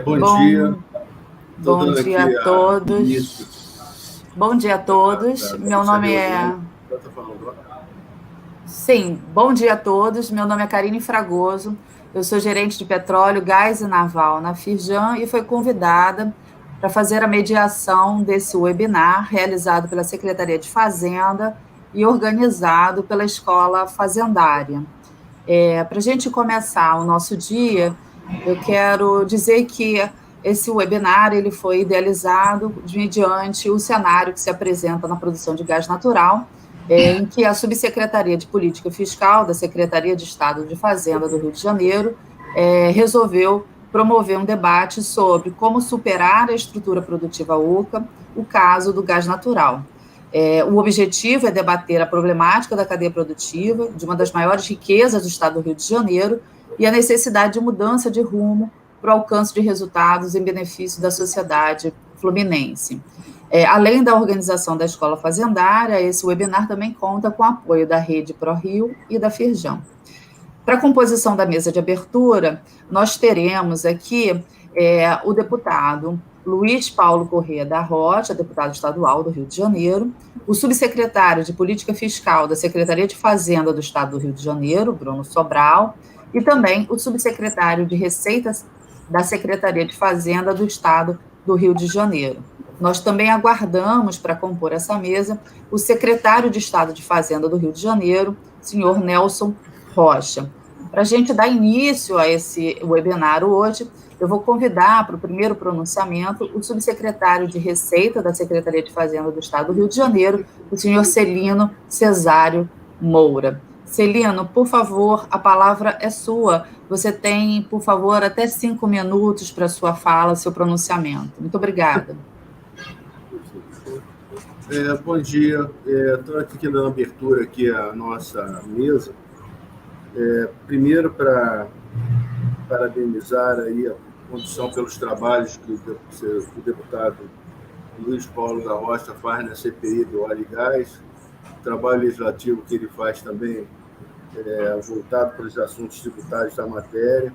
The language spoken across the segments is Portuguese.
Bom dia. Bom dia a todos. Bom dia a todos. Meu nome é... Sim, bom dia a todos. Meu nome é Karine Fragoso. Eu sou gerente de petróleo, gás e naval na Firjan e fui convidada para fazer a mediação desse webinar realizado pela Secretaria de Fazenda e organizado pela Escola Fazendária. Para a gente começar o nosso dia, eu quero dizer que esse webinar ele foi idealizado mediante o cenário que se apresenta na produção de gás natural, em que a Subsecretaria de Política Fiscal da Secretaria de Estado de Fazenda do Rio de Janeiro resolveu promover um debate sobre como superar a estrutura produtiva oca, o caso do gás natural. O objetivo é debater a problemática da cadeia produtiva, de uma das maiores riquezas do estado do Rio de Janeiro, e a necessidade de mudança de rumo para o alcance de resultados em benefício da sociedade fluminense. Além da organização da Escola Fazendária, esse webinar também conta com o apoio da Rede ProRio e da Firjan. Para a composição da mesa de abertura, nós teremos aqui o deputado Luiz Paulo Corrêa da Rocha, deputado estadual do Rio de Janeiro, o subsecretário de Política Fiscal da Secretaria de Fazenda do Estado do Rio de Janeiro, Bruno Sobral, e também o subsecretário de Receitas da Secretaria de Fazenda do Estado do Rio de Janeiro. Nós também aguardamos para compor essa mesa o secretário de Estado de Fazenda do Rio de Janeiro, senhor Nelson Rocha. Para a gente dar início a esse webinar hoje, eu vou convidar para o primeiro pronunciamento o subsecretário de Receita da Secretaria de Fazenda do Estado do Rio de Janeiro, o senhor Celino Cesário Moura. Celino, por favor, a palavra é sua. Você tem, por favor, até 5 minutos para a sua fala, seu pronunciamento. Muito obrigada. Bom dia. Estou aqui dando abertura aqui à nossa mesa. Primeiro, para parabenizar aí a condução pelos trabalhos que o deputado Luiz Paulo da Rocha faz na CPI do óleo e gás, o trabalho legislativo que ele faz também voltado para os assuntos tributários da matéria.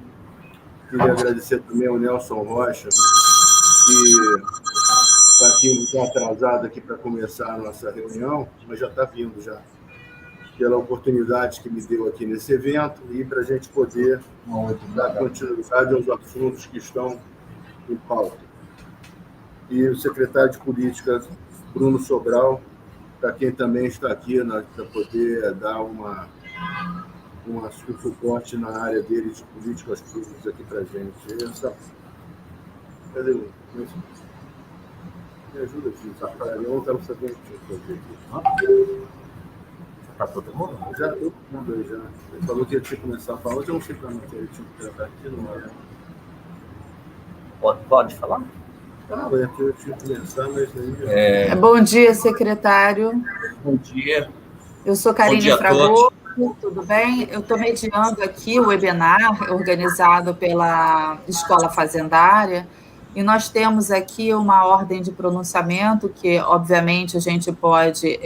Queria agradecer também ao Nelson Rocha, que está aqui um pouco atrasado aqui para começar a nossa reunião, mas já está vindo já, pela oportunidade que me deu aqui nesse evento e para a gente poder dar continuidade aos assuntos que estão em pauta. E o secretário de Política, Bruno Sobral, para quem também está aqui para poder dar um suporte na área dele de políticas públicas aqui para a gente. Cadê o... Me ajuda aqui, eu não quero saber o que eu fazer aqui. Para todo mundo? Já, todo mundo aí já. Ele falou que ele tinha que começar a falar, eu não sei para onde ele tinha que tratar aqui, não é? Pode falar? Eu tinha que começar, mas aí... Bom dia, secretário. Bom dia. Eu sou Karine Fragoso, tudo bem? Eu estou mediando aqui o webinar organizado pela Escola Fazendária, e nós temos aqui uma ordem de pronunciamento que, obviamente, a gente pode,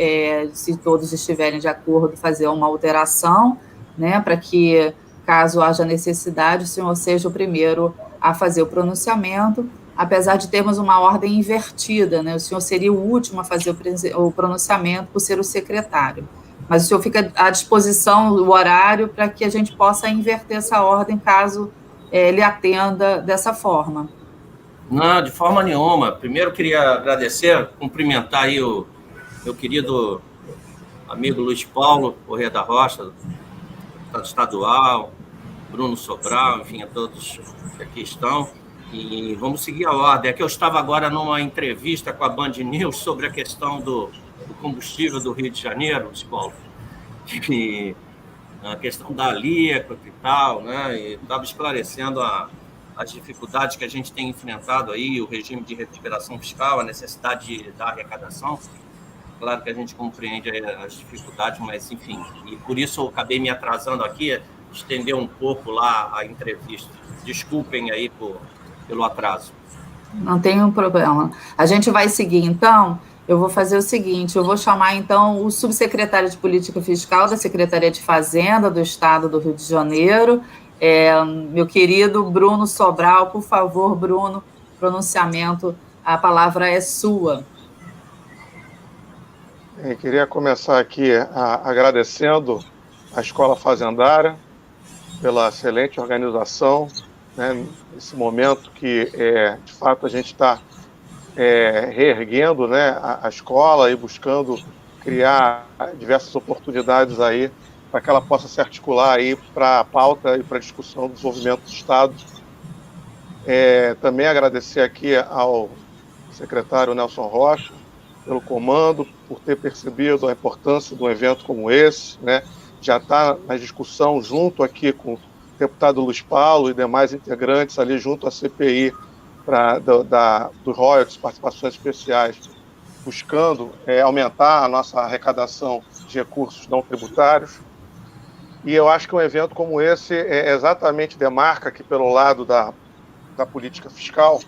se todos estiverem de acordo, fazer uma alteração, né, para que, caso haja necessidade, o senhor seja o primeiro a fazer o pronunciamento, apesar de termos uma ordem invertida, né, o senhor seria o último a fazer o pronunciamento por ser o secretário. Mas o senhor fica à disposição do horário para que a gente possa inverter essa ordem, caso ele atenda dessa forma. Não, de forma nenhuma. Primeiro, queria agradecer, cumprimentar aí o meu querido amigo Luiz Paulo Corrêa da Rocha, deputado estadual, Bruno Sobral, enfim, a todos que aqui estão. E vamos seguir a ordem. É que eu estava agora numa entrevista com a Band News sobre a questão do combustível do Rio de Janeiro, Luiz Paulo, e a questão da alíquota e tal, né? E estava esclarecendo as dificuldades que a gente tem enfrentado aí, o regime de recuperação fiscal, a necessidade da arrecadação. Claro que a gente compreende as dificuldades, mas, enfim, e por isso eu acabei me atrasando aqui, estender um pouco lá a entrevista. Desculpem aí pelo atraso. Não tem um problema. A gente vai seguir, então. Eu vou fazer o seguinte, eu vou chamar, então, o subsecretário de Política Fiscal da Secretaria de Fazenda do Estado do Rio de Janeiro, Meu querido Bruno Sobral, por favor, Bruno, pronunciamento, a palavra é sua. Eu queria começar aqui agradecendo a Escola Fazendária pela excelente organização, né, nesse momento que, de fato, a gente está reerguendo, né, a escola e buscando criar diversas oportunidades aí para que ela possa se articular aí para a pauta e para a discussão do desenvolvimento do Estado. Também agradecer aqui ao secretário Nelson Rocha pelo comando, por ter percebido a importância de um evento como esse, né? Já está na discussão junto aqui com o deputado Luiz Paulo e demais integrantes ali junto à CPI dos royalties, participações especiais, buscando aumentar a nossa arrecadação de recursos não tributários. E eu acho que um evento como esse exatamente demarca aqui pelo lado da política fiscal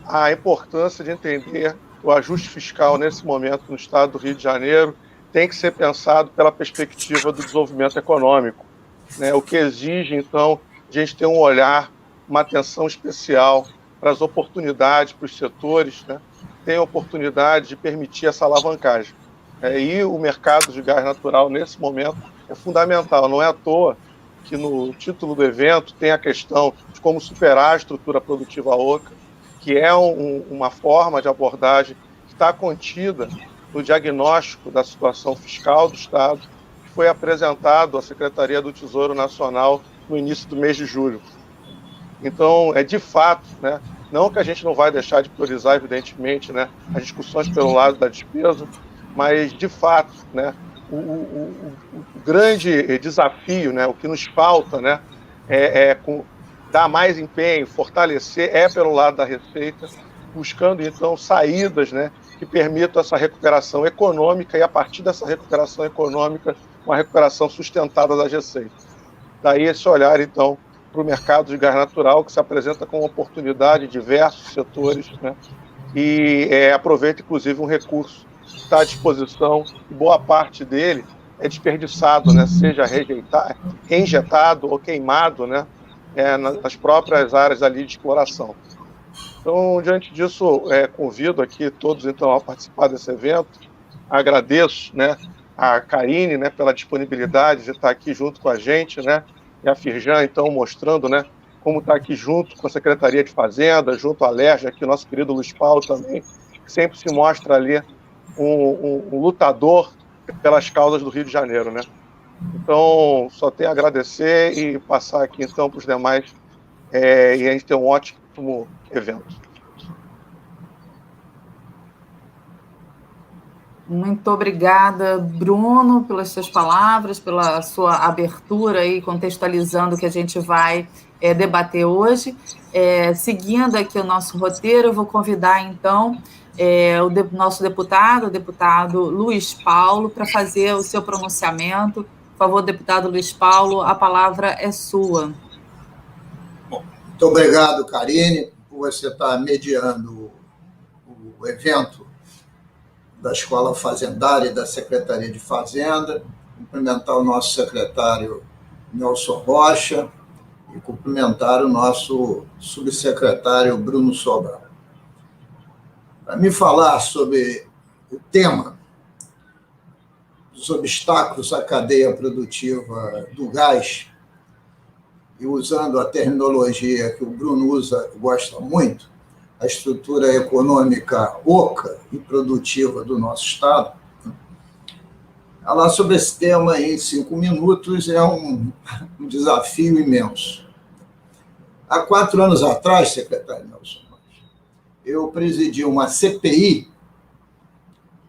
a importância de entender o ajuste fiscal nesse momento no estado do Rio de Janeiro tem que ser pensado pela perspectiva do desenvolvimento econômico, né? O que exige, então, a gente ter um olhar, uma atenção especial para as oportunidades, para os setores, né? Tem a oportunidade de permitir essa alavancagem. E o mercado de gás natural, nesse momento, é fundamental. Não é à toa que no título do evento tem a questão de como superar a estrutura produtiva oca, que é uma forma de abordagem que está contida no diagnóstico da situação fiscal do Estado, que foi apresentado à Secretaria do Tesouro Nacional no início do mês de julho. Então, de fato, né, não que a gente não vai deixar de priorizar, evidentemente, né, as discussões pelo lado da despesa, mas, de fato, né, o grande desafio, né, o que nos falta, né, dar mais empenho, fortalecer, pelo lado da receita, buscando, então, saídas, né, que permitam essa recuperação econômica e, a partir dessa recuperação econômica, uma recuperação sustentada das receitas. Daí esse olhar, então, para o mercado de gás natural, que se apresenta como oportunidade em diversos setores, né, e aproveita, inclusive, um recurso que está à disposição, e boa parte dele é desperdiçado, né, seja reinjetado ou queimado, né, nas próprias áreas ali de exploração. Então, diante disso, convido aqui todos, então, a participar desse evento. Agradeço, né, a Karine, né, pela disponibilidade de estar aqui junto com a gente, né, e a Firjan, então, mostrando, né, como está aqui junto com a Secretaria de Fazenda, junto à LERJ, aqui o nosso querido Luiz Paulo também, que sempre se mostra ali um lutador pelas causas do Rio de Janeiro, né. Então, só tenho a agradecer e passar aqui, então, para os demais, e a gente ter um ótimo evento. Muito obrigada, Bruno, pelas suas palavras, pela sua abertura aí, contextualizando o que a gente vai debater hoje. Seguindo aqui o nosso roteiro, eu vou convidar, então, nosso deputado, o deputado Luiz Paulo, para fazer o seu pronunciamento. Por favor, deputado Luiz Paulo, a palavra é sua. Muito obrigado, Karine, por você estar mediando o evento da Escola Fazendária e da Secretaria de Fazenda, cumprimentar o nosso secretário Nelson Rocha e cumprimentar o nosso subsecretário Bruno Sobral. Para me falar sobre o tema dos obstáculos à cadeia produtiva do gás, e usando a terminologia que o Bruno gosta muito, a estrutura econômica oca e produtiva do nosso Estado, falar sobre esse tema em 5 minutos é um desafio imenso. Há 4 anos atrás, secretário Nelson, eu presidi uma CPI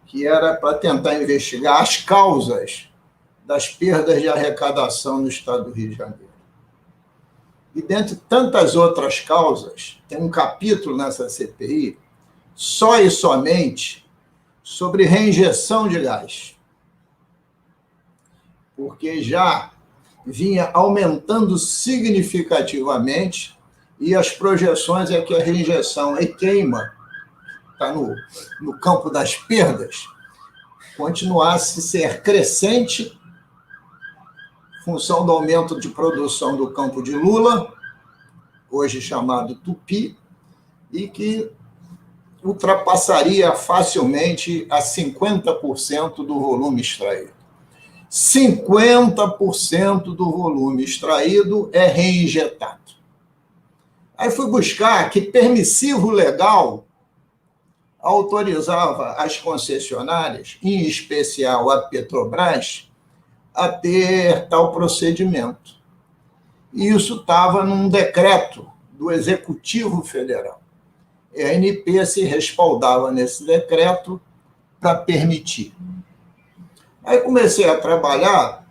que era para tentar investigar as causas das perdas de arrecadação no Estado do Rio de Janeiro. E, dentre tantas outras causas, tem um capítulo nessa CPI só e somente sobre reinjeção de gás. Porque já vinha aumentando significativamente e as projeções é que a reinjeção e queima, está no campo das perdas, continuasse a ser crescente, função do aumento de produção do campo de Lula, hoje chamado Tupi, e que ultrapassaria facilmente a 50% do volume extraído. 50% do volume extraído é reinjetado. Aí fui buscar que permissivo legal autorizava as concessionárias, em especial a Petrobras, a ter tal procedimento. E isso estava num decreto do Executivo Federal. E a ANP se respaldava nesse decreto para permitir. Aí comecei a trabalhar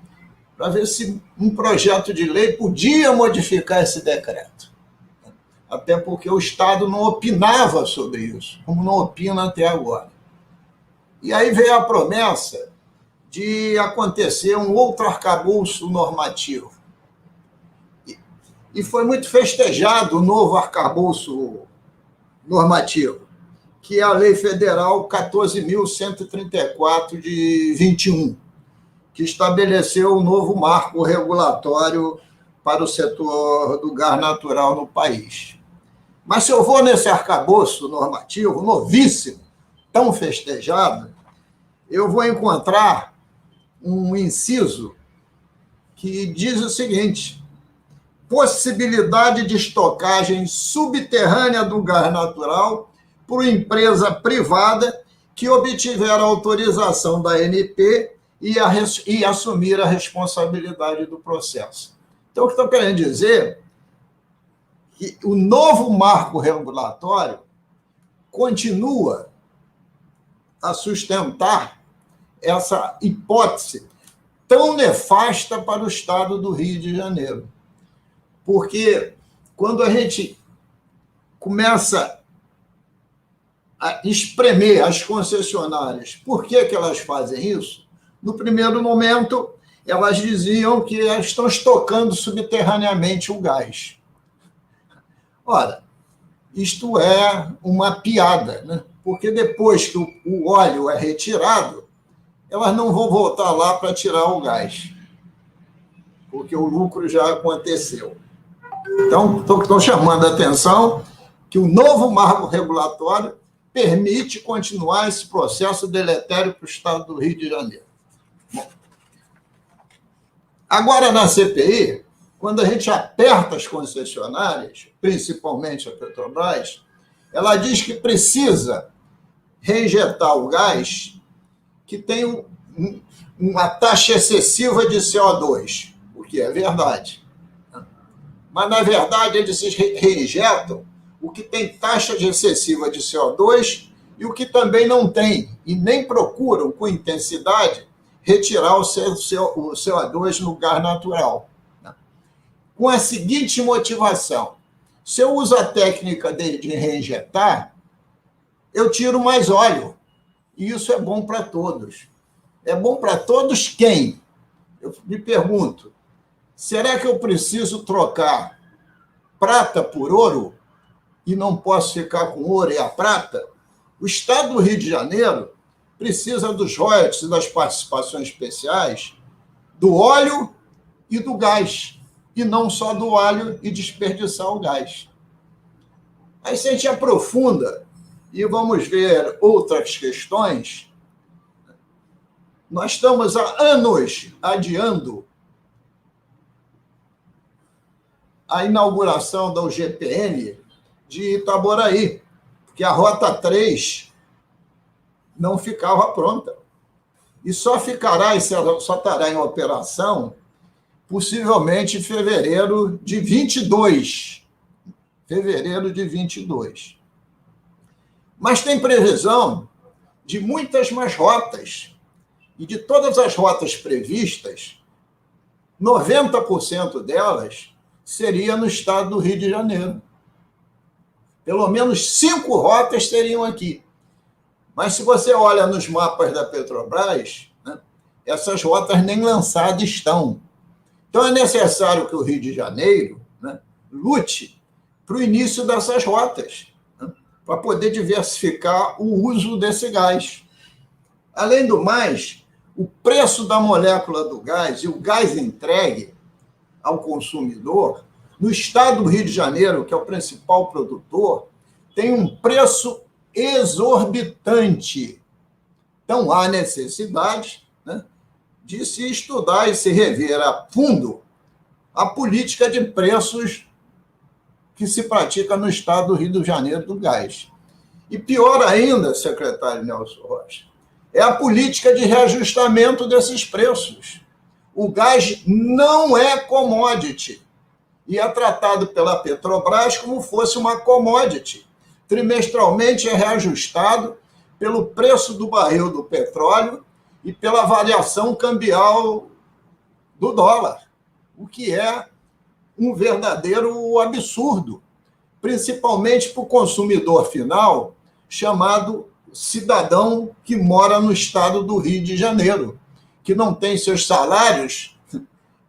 para ver se um projeto de lei podia modificar esse decreto. Até porque o Estado não opinava sobre isso, como não opina até agora. E aí veio a promessa de acontecer um outro arcabouço normativo. E foi muito festejado o novo arcabouço normativo, que é a Lei Federal 14.134 de 21, que estabeleceu um novo marco regulatório para o setor do gás natural no país. Mas se eu vou nesse arcabouço normativo, novíssimo, tão festejado, eu vou encontrar um inciso que diz o seguinte: possibilidade de estocagem subterrânea do gás natural por empresa privada que obtiver a autorização da ANP e assumir a responsabilidade do processo. Então, o que estou querendo dizer é que o novo marco regulatório continua a sustentar essa hipótese tão nefasta para o Estado do Rio de Janeiro. Porque quando a gente começa a espremer as concessionárias, por que elas fazem isso? No primeiro momento, elas diziam que elas estão estocando subterraneamente o gás. Ora, isto é uma piada, né? Porque depois que o óleo é retirado, elas não vão voltar lá para tirar o gás, porque o lucro já aconteceu. Então, estou chamando a atenção que o novo marco regulatório permite continuar esse processo deletério para o Estado do Rio de Janeiro. Bom, agora, na CPI, quando a gente aperta as concessionárias, principalmente a Petrobras, ela diz que precisa reinjetar o gás que tem uma taxa excessiva de CO2, o que é verdade. Mas, na verdade, eles reinjetam o que tem taxa excessiva de CO2 e o que também não tem, e nem procuram, com intensidade, retirar o CO2 no gás natural. Com a seguinte motivação: se eu uso a técnica de reinjetar, eu tiro mais óleo. E isso é bom para todos. É bom para todos quem? Eu me pergunto, será que eu preciso trocar prata por ouro e não posso ficar com ouro e a prata? O Estado do Rio de Janeiro precisa dos royalties e das participações especiais do óleo e do gás, e não só do óleo e desperdiçar o gás. Aí, se a gente aprofunda e vamos ver outras questões, nós estamos há anos adiando a inauguração da UGPN de Itaboraí, porque a Rota 3 não ficava pronta. E só estará em operação possivelmente em fevereiro de 22. Fevereiro de 22. Mas tem previsão de muitas mais rotas. E de todas as rotas previstas, 90% delas seria no estado do Rio de Janeiro. Pelo menos 5 rotas seriam aqui. Mas se você olha nos mapas da Petrobras, né, essas rotas nem lançadas estão. Então é necessário que o Rio de Janeiro, né, lute para o início dessas rotas, né, para poder diversificar o uso desse gás. Além do mais, o preço da molécula do gás e o gás entregue ao consumidor, no estado do Rio de Janeiro, que é o principal produtor, tem um preço exorbitante. Então, há necessidade, né, de se estudar e se rever a fundo a política de preços que se pratica no estado do Rio de Janeiro do gás. E pior ainda, secretário Nelson Rocha, é a política de reajustamento desses preços. O gás não é commodity e é tratado pela Petrobras como fosse uma commodity. Trimestralmente é reajustado pelo preço do barril do petróleo e pela variação cambial do dólar, o que é um verdadeiro absurdo, principalmente para o consumidor final, chamado cidadão que mora no estado do Rio de Janeiro, que não tem seus salários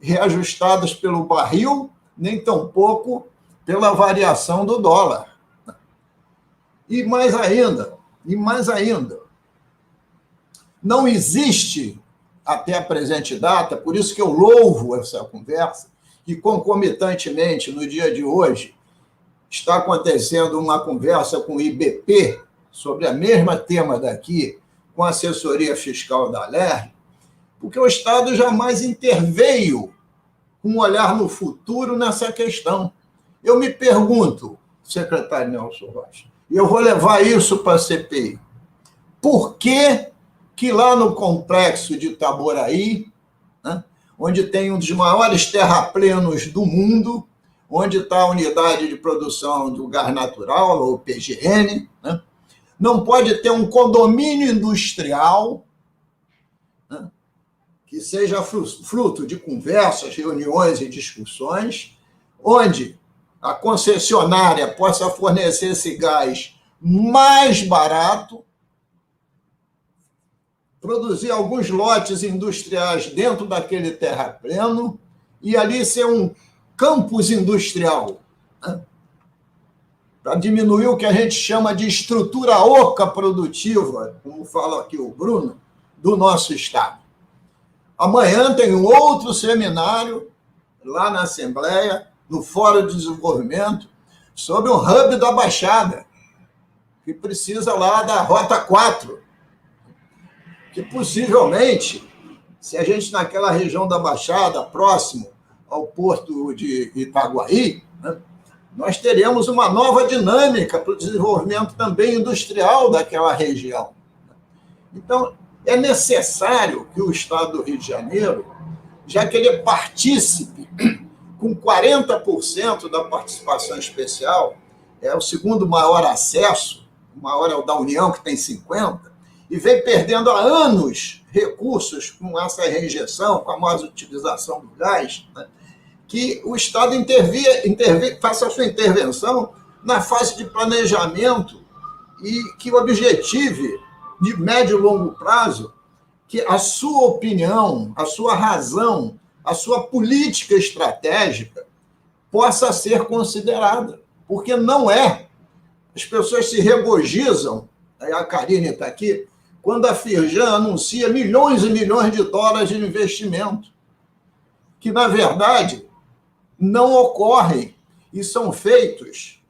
reajustados pelo barril, nem tampouco pela variação do dólar. E mais ainda, não existe, até a presente data, por isso que eu louvo essa conversa, e concomitantemente, no dia de hoje, está acontecendo uma conversa com o IBP sobre a mesma tema daqui, com a assessoria fiscal da LERJ, porque o Estado jamais interveio com um olhar no futuro nessa questão. Eu me pergunto, secretário Nelson Rocha, e eu vou levar isso para a CPI, por que lá no complexo de Itaboraí, né, onde tem um dos maiores terraplenos do mundo, onde está a unidade de produção do gás natural, ou PGN, né, não pode ter um condomínio industrial, né, que seja fruto de conversas, reuniões e discussões, onde a concessionária possa fornecer esse gás mais barato, produzir alguns lotes industriais dentro daquele terrapleno e ali ser um campus industrial, né, para diminuir o que a gente chama de estrutura oca produtiva, como fala aqui o Bruno, do nosso Estado. Amanhã tem um outro seminário lá na Assembleia, no Fórum de Desenvolvimento, sobre um hub da Baixada, que precisa lá da Rota 4, que possivelmente, se a gente naquela região da Baixada, próximo ao porto de Itaguaí, né, nós teremos uma nova dinâmica para o desenvolvimento também industrial daquela região. Então, é necessário que o Estado do Rio de Janeiro, já que ele é partícipe com 40% da participação especial, é o segundo maior acesso, o maior é o da União, que tem 50%, e vem perdendo há anos recursos com essa rejeição, com a mais utilização do gás, né, que o Estado faça a sua intervenção na fase de planejamento e que objetive, de médio e longo prazo, que a sua opinião, a sua razão, a sua política estratégica possa ser considerada, porque não é. As pessoas se regozijam, a Karine está aqui, quando a Firjan anuncia milhões e milhões de dólares de investimento, que, na verdade, não ocorrem e são feitos,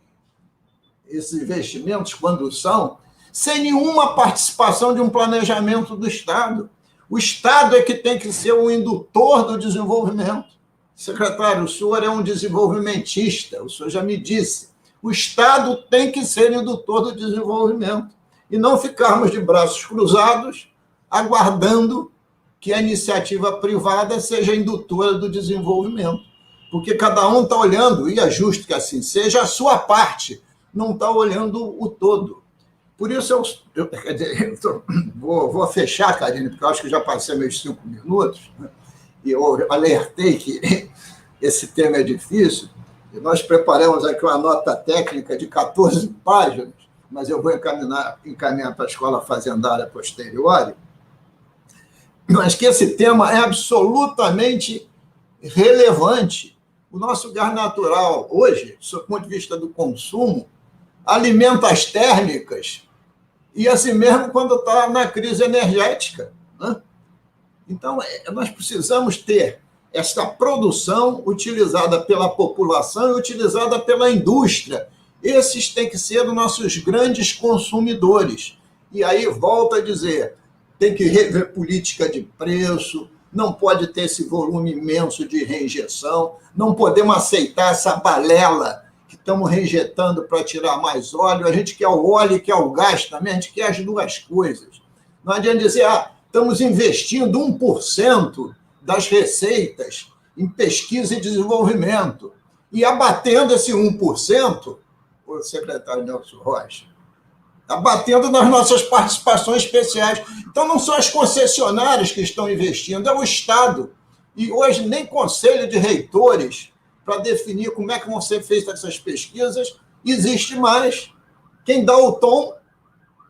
esses investimentos, quando são, sem nenhuma participação de um planejamento do Estado. O Estado é que tem que ser o indutor do desenvolvimento. Secretário, o senhor é um desenvolvimentista, o senhor já me disse. O Estado tem que ser indutor do desenvolvimento e não ficarmos de braços cruzados aguardando que a iniciativa privada seja indutora do desenvolvimento. Porque cada um está olhando, e é justo que assim seja, a sua parte, não está olhando o todo. Por isso, vou fechar, Karine, porque eu acho que já passei meus 5 minutos, né? E eu alertei que esse tema é difícil, e nós preparamos aqui uma nota técnica de 14 páginas, mas eu vou encaminhar para a Escola Fazendária posterior, mas que esse tema é absolutamente relevante. O nosso gás natural, hoje, do ponto de vista do consumo, alimenta as térmicas, e assim mesmo quando está na crise energética, né? Então, nós precisamos ter essa produção utilizada pela população e utilizada pela indústria. Esses têm que ser os nossos grandes consumidores. E aí, volto a dizer, tem que rever política de preço, não pode ter esse volume imenso de reinjeção, não podemos aceitar essa balela que estamos reinjetando para tirar mais óleo. A gente quer o óleo e quer o gás também, a gente quer as duas coisas. Não adianta dizer, estamos investindo 1% das receitas em pesquisa e desenvolvimento e abatendo esse 1%, o secretário Nelson Rocha, abatendo nas nossas participações especiais. Então, não são as concessionárias que estão investindo, é o Estado. E hoje nem conselho de reitores para definir como é que vão ser feitas essas pesquisas existe mais. Quem dá o tom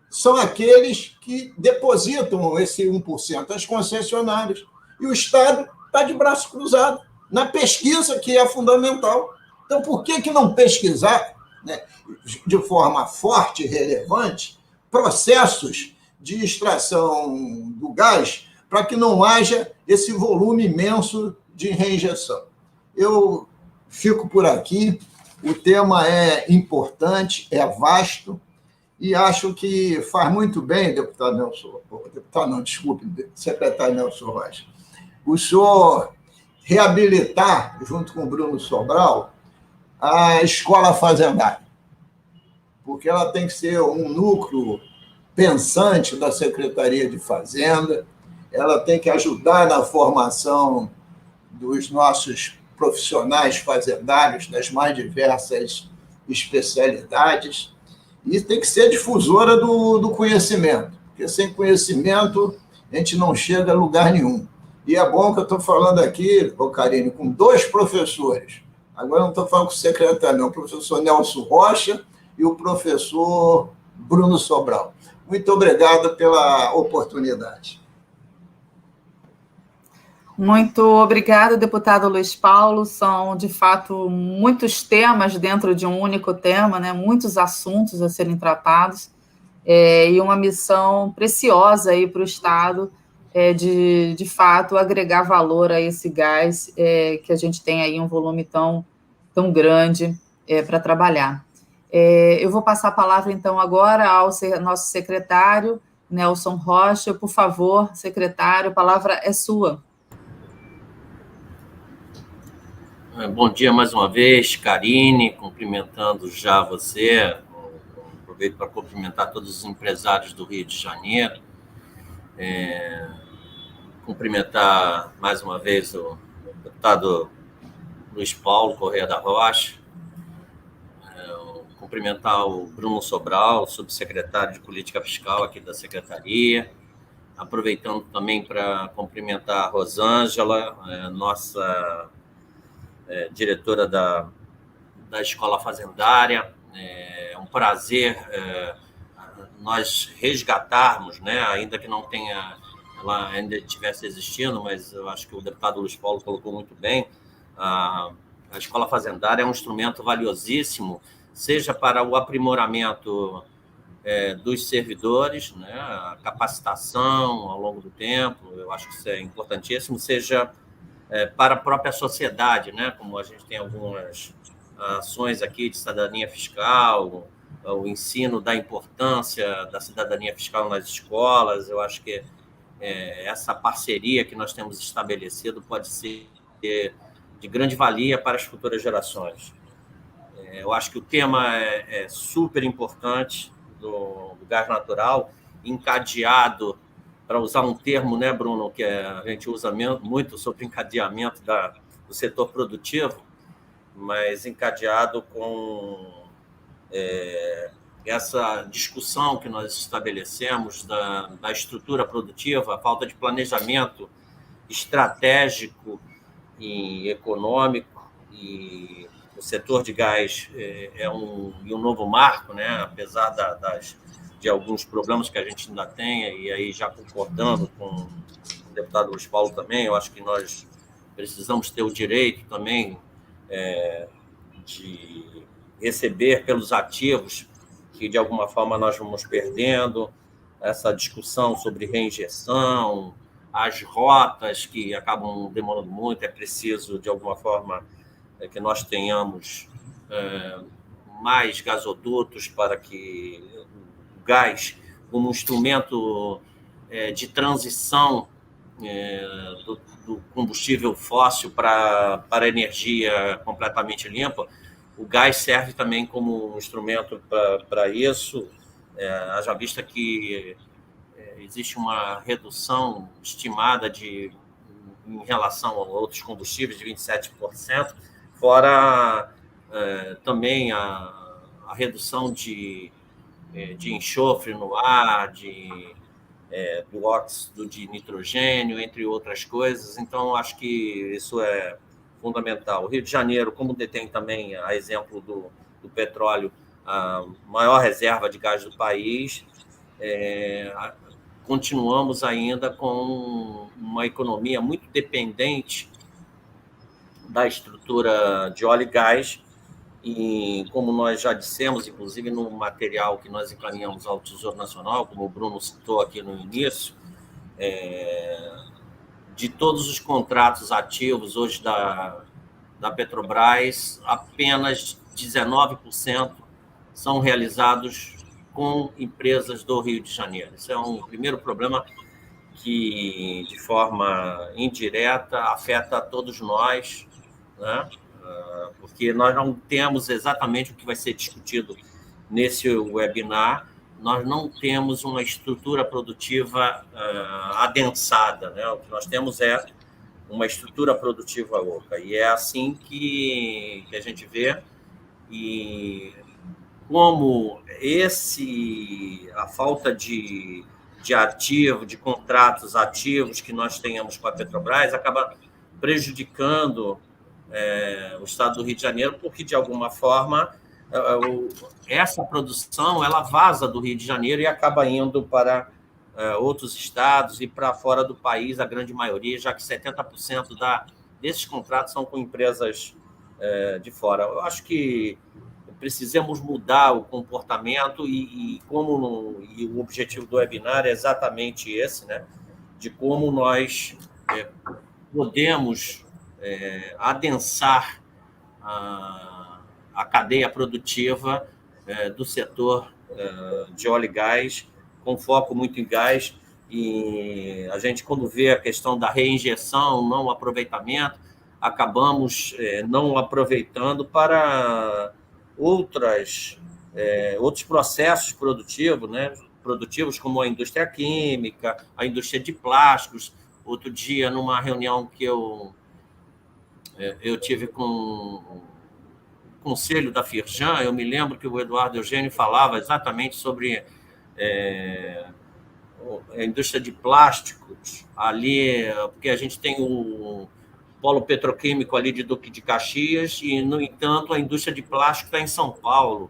são aqueles que depositam esse 1%, as concessionárias. E o Estado está de braço cruzado na pesquisa, que é fundamental. Então, por que não pesquisar, né, de forma forte e relevante, processos de extração do gás para que não haja esse volume imenso de reinjeção? Eu fico por aqui. O tema é importante, é vasto, e acho que faz muito bem, secretário Nelson Rocha, o senhor reabilitar, junto com o Bruno Sobral, a escola fazendária, porque ela tem que ser um núcleo pensante da Secretaria de Fazenda, ela tem que ajudar na formação dos nossos profissionais fazendários das mais diversas especialidades, e tem que ser difusora do conhecimento, porque sem conhecimento a gente não chega a lugar nenhum. E é bom que eu estou falando aqui, Karine, com 2 professores. Agora não estou falando com o secretário, não, o professor Nelson Rocha e o professor Bruno Sobral. Muito obrigado pela oportunidade. Muito obrigada, deputado Luiz Paulo. São, de fato, muitos temas dentro de um único tema, né? Muitos assuntos a serem tratados, e uma missão preciosa para o Estado, de fato, agregar valor a esse gás, que a gente tem aí um volume tão grande para trabalhar. Eu vou passar a palavra, então, agora ao nosso secretário, Nelson Rocha. Por favor, secretário, a palavra é sua. Bom dia mais uma vez, Karine, cumprimentando já você. Aproveito para cumprimentar todos os empresários do Rio de Janeiro. Cumprimentar mais uma vez o deputado Luiz Paulo Correia da Rocha. Cumprimentar o Bruno Sobral, subsecretário de Política Fiscal aqui da Secretaria. Aproveitando também para cumprimentar a Rosângela, nossa diretora da Escola Fazendária. É um prazer nós resgatarmos, né, ainda que não tenha, ela ainda estivesse existindo, mas eu acho que o deputado Luiz Paulo colocou muito bem, a Escola Fazendária é um instrumento valiosíssimo, seja para o aprimoramento dos servidores, né, a capacitação ao longo do tempo, eu acho que isso é importantíssimo, seja para a própria sociedade, né? Como a gente tem algumas ações aqui de cidadania fiscal, o ensino da importância da cidadania fiscal nas escolas. Eu acho que essa parceria que nós temos estabelecido pode ser de grande valia para as futuras gerações. Eu acho que o tema é super importante do gás natural, encadeado, para usar um termo, né, Bruno, que a gente usa muito sobre encadeamento do setor produtivo, mas encadeado com essa discussão que nós estabelecemos da estrutura produtiva, a falta de planejamento estratégico e econômico, e o setor de gás é um novo marco, né, apesar de alguns problemas que a gente ainda tem, e aí já concordando com o deputado Luiz Paulo também, eu acho que nós precisamos ter o direito também de receber pelos ativos que, de alguma forma, nós vamos perdendo, essa discussão sobre reinjeção, as rotas que acabam demorando muito, é preciso, de alguma forma, que nós tenhamos mais gasodutos para que o gás, como instrumento de transição do combustível fóssil para energia completamente limpa, o gás serve também como um instrumento para isso, haja vista que existe uma redução estimada em relação a outros combustíveis de 27%, fora também a redução de enxofre no ar, do óxido de nitrogênio, entre outras coisas. Então, acho que isso é fundamental. O Rio de Janeiro, como detém também, a exemplo do petróleo, a maior reserva de gás do país, continuamos ainda com uma economia muito dependente da estrutura de óleo e gás, e como nós já dissemos, inclusive no material que nós encaminhamos ao Tesouro Nacional, como o Bruno citou aqui no início, de todos os contratos ativos hoje da Petrobras, apenas 19% são realizados com empresas do Rio de Janeiro. Isso é um primeiro problema que, de forma indireta, afeta a todos nós, né? Porque nós não temos exatamente o que vai ser discutido nesse webinar, nós não temos uma estrutura produtiva adensada, né? O que nós temos é uma estrutura produtiva oca, e é assim que a gente vê, e como a falta de ativo, de contratos ativos que nós tenhamos com a Petrobras acaba prejudicando o estado do Rio de Janeiro, porque, de alguma forma, essa produção ela vaza do Rio de Janeiro e acaba indo para outros estados e para fora do país, a grande maioria, já que 70% desses contratos são com empresas de fora. Eu acho que precisamos mudar o comportamento e o objetivo do webinar é exatamente esse, né? De como nós podemos adensar a cadeia produtiva do setor de óleo e gás, com foco muito em gás, e a gente, quando vê a questão da reinjeção, não aproveitamento, acabamos não aproveitando para outros processos produtivos, né? Produtivos como a indústria química, a indústria de plásticos. Outro dia, numa reunião que eu tive com o conselho da Firjan, eu me lembro que o Eduardo Eugênio falava exatamente sobre a indústria de plásticos ali, porque a gente tem o polo petroquímico ali de Duque de Caxias e, no entanto, a indústria de plástico está em São Paulo.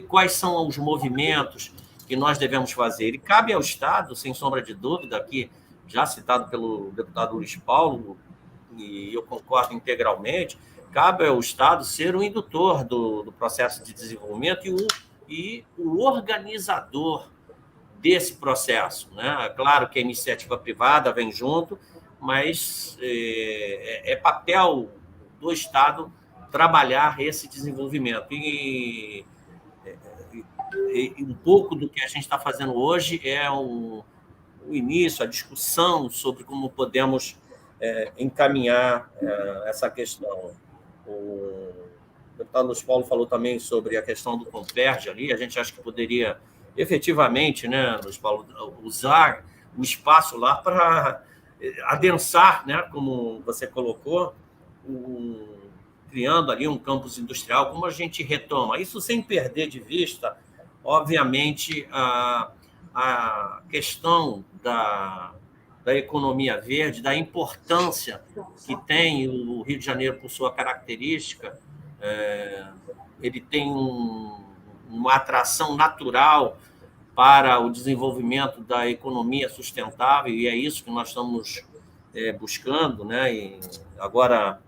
Quais são os movimentos que nós devemos fazer? E cabe ao Estado, sem sombra de dúvida, aqui já citado pelo deputado Luiz Paulo, e eu concordo integralmente, cabe ao Estado ser o indutor do processo de desenvolvimento e o organizador desse processo, né? Claro que a iniciativa privada vem junto, mas é papel do Estado trabalhar esse desenvolvimento. E um pouco do que a gente está fazendo hoje é o início, a discussão sobre como podemos encaminhar essa questão. O deputado Luiz Paulo falou também sobre a questão do Comperj ali, a gente acha que poderia efetivamente, né, Luiz Paulo, usar o espaço lá para adensar, né, como você colocou, criando ali um campus industrial, como a gente retoma. Isso sem perder de vista, obviamente, a questão da economia verde, da importância que tem o Rio de Janeiro por sua característica. Ele tem uma atração natural para o desenvolvimento da economia sustentável, e é isso que nós estamos buscando, né? E agora,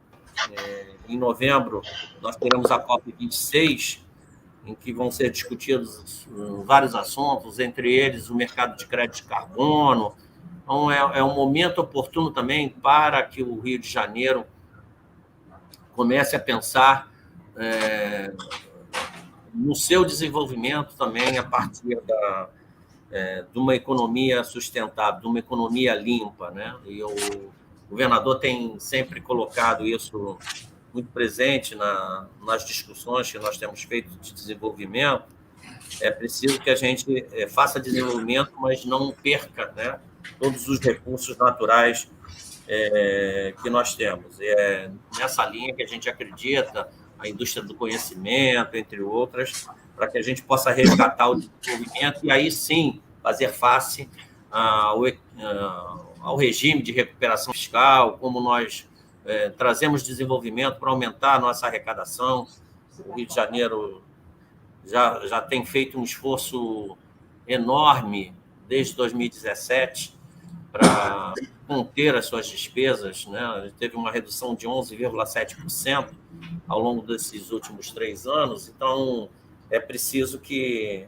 em novembro, nós teremos a COP26, em que vão ser discutidos vários assuntos, entre eles o mercado de crédito de carbono, Então, é um momento oportuno também para que o Rio de Janeiro comece a pensar no seu desenvolvimento também a partir de uma economia sustentável, de uma economia limpa, né? E o governador tem sempre colocado isso muito presente nas discussões que nós temos feito de desenvolvimento. É preciso que a gente faça desenvolvimento, mas não perca, né, todos os recursos naturais que nós temos. É nessa linha que a gente acredita, a indústria do conhecimento, entre outras, para que a gente possa resgatar o desenvolvimento e aí sim fazer face ao regime de recuperação fiscal, como nós trazemos desenvolvimento para aumentar a nossa arrecadação. O Rio de Janeiro já tem feito um esforço enorme desde 2017 para conter as suas despesas, né? Teve uma redução de 11,7% ao longo desses últimos 3 anos. Então, é preciso que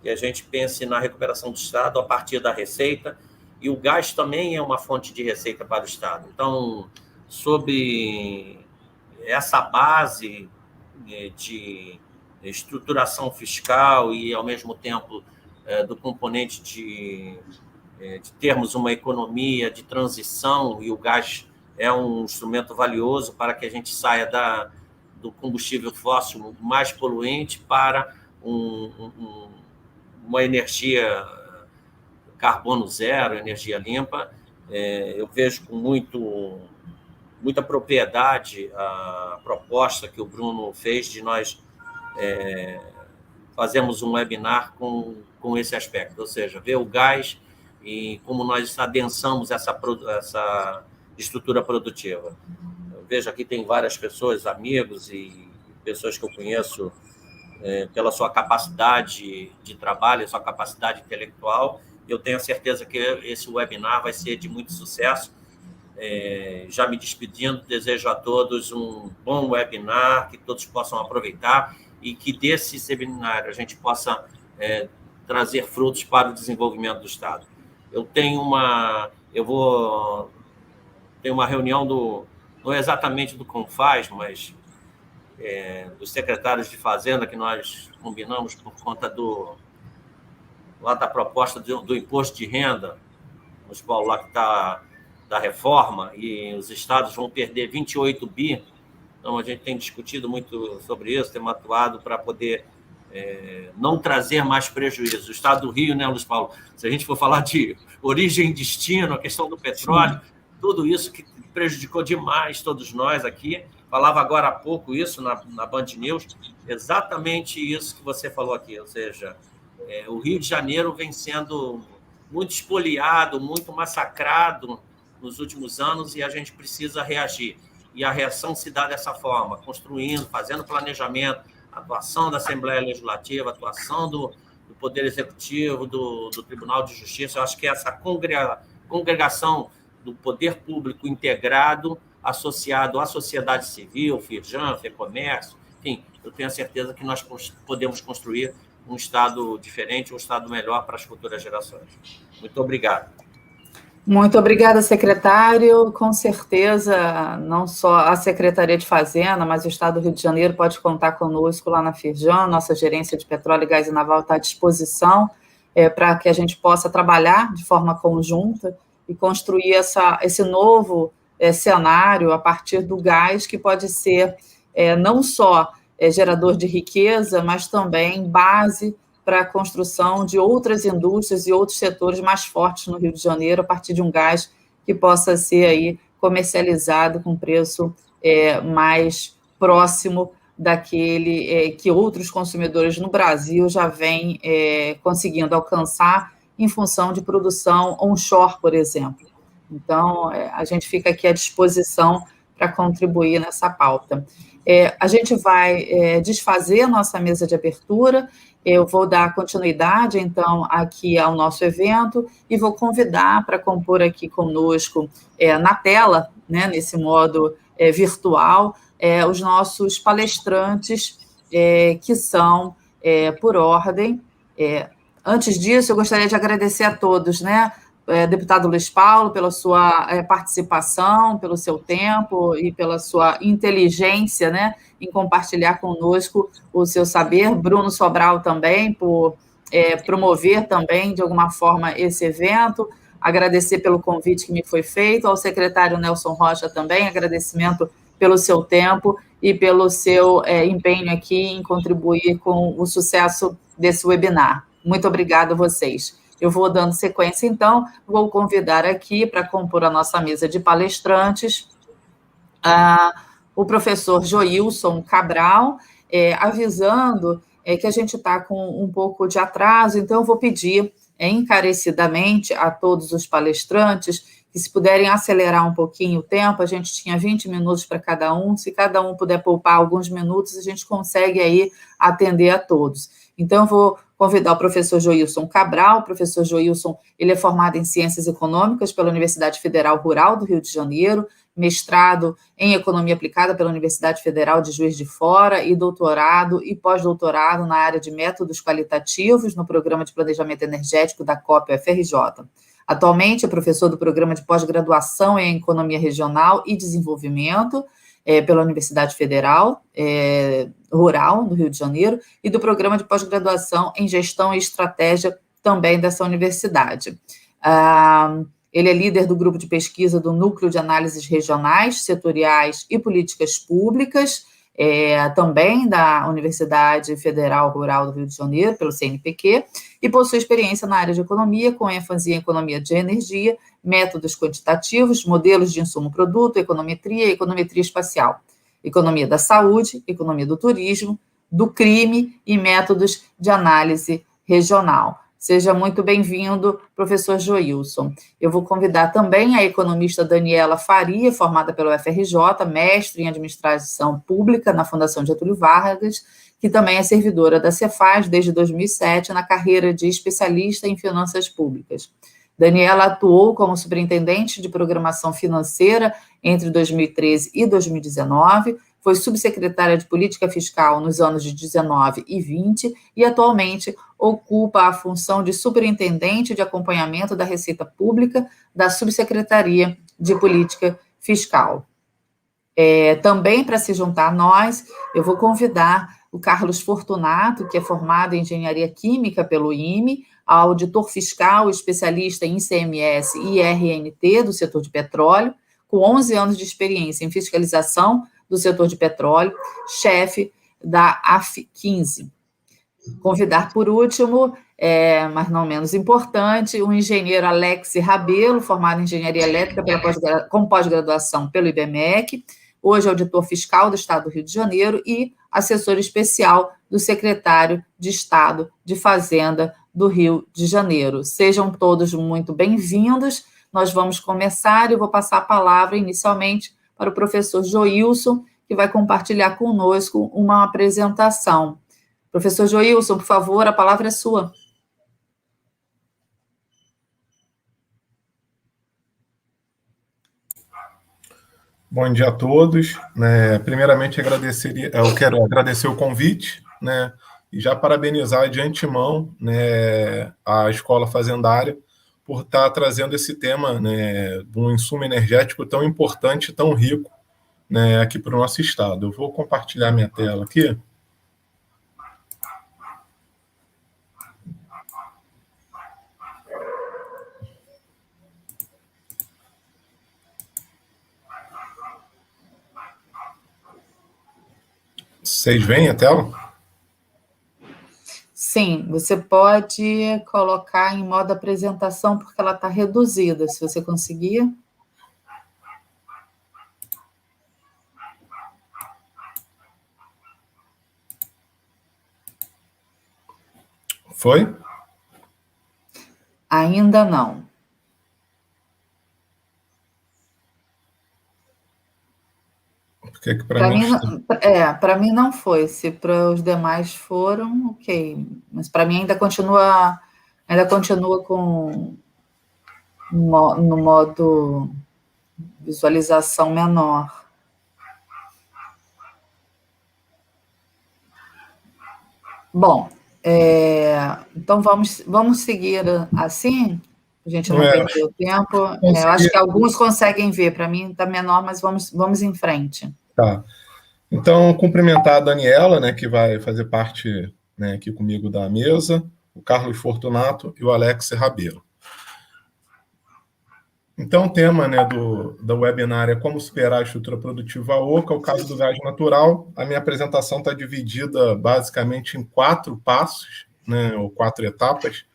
a gente pense na recuperação do Estado a partir da receita, e o gás também é uma fonte de receita para o Estado. Então, sobre essa base de estruturação fiscal e, ao mesmo tempo, do componente de termos uma economia de transição, e o gás é um instrumento valioso para que a gente saia do combustível fóssil mais poluente para uma energia carbono zero, energia limpa. Eu vejo com muita propriedade a proposta que o Bruno fez de nós fazermos um webinar com esse aspecto, ou seja, ver o gás e como nós adensamos essa estrutura produtiva. Eu vejo aqui tem várias pessoas, amigos e pessoas que eu conheço pela sua capacidade de trabalho, sua capacidade intelectual. Eu tenho certeza que esse webinar vai ser de muito sucesso. Já me despedindo, desejo a todos um bom webinar, que todos possam aproveitar e que desse seminário a gente possa trazer frutos para o desenvolvimento do Estado. Eu tenho uma reunião não é exatamente do CONFAZ, mas dos secretários de Fazenda, que nós combinamos por conta da proposta do imposto de renda, municipal lá que está da reforma, e os estados vão perder 28 bi. Então, a gente tem discutido muito sobre isso, temos atuado para poder não trazer mais prejuízo. O estado do Rio, né, Luiz Paulo? Se a gente for falar de origem e destino, a questão do petróleo, tudo isso que prejudicou demais todos nós aqui. Falava agora há pouco isso na Band News, exatamente isso que você falou aqui, ou seja, o Rio de Janeiro vem sendo muito espoliado, muito massacrado nos últimos anos, e a gente precisa reagir. E a reação se dá dessa forma, construindo, fazendo planejamento, atuação da Assembleia Legislativa, atuação do Poder Executivo, do Tribunal de Justiça. Eu acho que essa congregação do poder público integrado, associado à sociedade civil, Firjan, FEComércio, enfim, eu tenho a certeza que nós podemos construir um Estado diferente, um Estado melhor para as futuras gerações. Muito obrigado. Muito obrigada, secretário. Com certeza, não só a Secretaria de Fazenda, mas o Estado do Rio de Janeiro pode contar conosco lá na Firjan. Nossa gerência de petróleo, e gás e naval está à disposição para que a gente possa trabalhar de forma conjunta e construir esse novo cenário a partir do gás, que pode ser não só gerador de riqueza, mas também base para a construção de outras indústrias e outros setores mais fortes no Rio de Janeiro, a partir de um gás que possa ser aí comercializado com preço mais próximo daquele que outros consumidores no Brasil já vêm conseguindo alcançar em função de produção onshore, por exemplo. Então, a gente fica aqui à disposição para contribuir nessa pauta. A gente vai desfazer a nossa mesa de abertura. Eu vou dar continuidade, então, aqui ao nosso evento e vou convidar para compor aqui conosco, na tela, né, nesse modo virtual, os nossos palestrantes, que são, por ordem. Antes disso, eu gostaria de agradecer a todos, né, deputado Luiz Paulo, pela sua participação, pelo seu tempo e pela sua inteligência, né, em compartilhar conosco o seu saber. Bruno Sobral também, por promover também, de alguma forma, esse evento. Agradecer pelo convite que me foi feito, ao secretário Nelson Rocha também, agradecimento pelo seu tempo e pelo seu empenho aqui em contribuir com o sucesso desse webinar. Muito obrigada a vocês. Eu vou dando sequência, então, vou convidar aqui para compor a nossa mesa de palestrantes o professor Joilson Cabral, avisando que a gente está com um pouco de atraso, então eu vou pedir encarecidamente a todos os palestrantes que, se puderem acelerar um pouquinho o tempo, a gente tinha 20 minutos para cada um, se cada um puder poupar alguns minutos, a gente consegue aí atender a todos. Então, eu vou convidar o professor Joilson Cabral. O professor Joilson, ele é formado em Ciências Econômicas pela Universidade Federal Rural do Rio de Janeiro, mestrado em Economia Aplicada pela Universidade Federal de Juiz de Fora e doutorado e pós-doutorado na área de métodos qualitativos no Programa de Planejamento Energético da COP-UFRJ. Atualmente é professor do Programa de Pós-Graduação em Economia Regional e Desenvolvimento pela Universidade Federal Rural do Rio de Janeiro e do Programa de Pós-Graduação em Gestão e Estratégia também dessa universidade. Ele é líder do grupo de pesquisa do Núcleo de Análises Regionais, Setoriais e Políticas Públicas, também da Universidade Federal Rural do Rio de Janeiro, pelo CNPq, e possui experiência na área de economia, com ênfase em economia de energia, métodos quantitativos, modelos de insumo-produto, econometria e econometria espacial, economia da saúde, economia do turismo, do crime e métodos de análise regional. Seja muito bem-vindo, professor Joilson. Eu vou convidar também a economista Daniela Faria, formada pela UFRJ, mestre em Administração Pública na Fundação Getúlio Vargas, que também é servidora da Cefaz desde 2007 na carreira de especialista em finanças públicas. Daniela atuou como superintendente de programação financeira entre 2013 e 2019, foi subsecretária de Política Fiscal nos anos de 19 e 20 e atualmente ocupa a função de superintendente de acompanhamento da Receita Pública da Subsecretaria de Política Fiscal. Também, para se juntar a nós, eu vou convidar o Carlos Fortunato, que é formado em Engenharia Química pelo IME, auditor fiscal, especialista em ICMS e IRNT do setor de petróleo, com 11 anos de experiência em fiscalização do setor de petróleo, chefe da AF15. Convidar, por último, mas não menos importante, o engenheiro Alex Rabelo, formado em Engenharia Elétrica com pós-graduação pelo IBMEC, hoje auditor fiscal do Estado do Rio de Janeiro e assessor especial do secretário de Estado de Fazenda do Rio de Janeiro. Sejam todos muito bem-vindos. Nós vamos começar e eu vou passar a palavra inicialmente para o professor Joilson, que vai compartilhar conosco uma apresentação. Professor Joilson, por favor, a palavra é sua. Bom dia a todos. Primeiramente, eu quero agradecer o convite, e já parabenizar de antemão, a Escola Fazendária por estar trazendo esse tema, de um insumo energético tão importante, tão rico, aqui para o nosso estado. Eu vou compartilhar minha tela aqui. Vocês veem a tela? Sim, você pode colocar em modo apresentação, porque ela está reduzida, se você conseguir. Foi? Ainda não. Para mim não foi. Se para os demais foram, ok. Mas para mim ainda continua no modo visualização menor. Bom, então vamos seguir assim. A gente não perder o tempo. Eu acho que alguns conseguem ver. Para mim está menor, mas vamos em frente. Tá. Então, cumprimentar a Daniela, né, que vai fazer parte, né, aqui comigo da mesa, o Carlos Fortunato e o Alex Rabeiro. Então, o tema, né, do webinar é como superar a estrutura produtiva oca, o caso do gás natural. A minha apresentação está dividida basicamente em 4 passos, né, ou 4 etapas.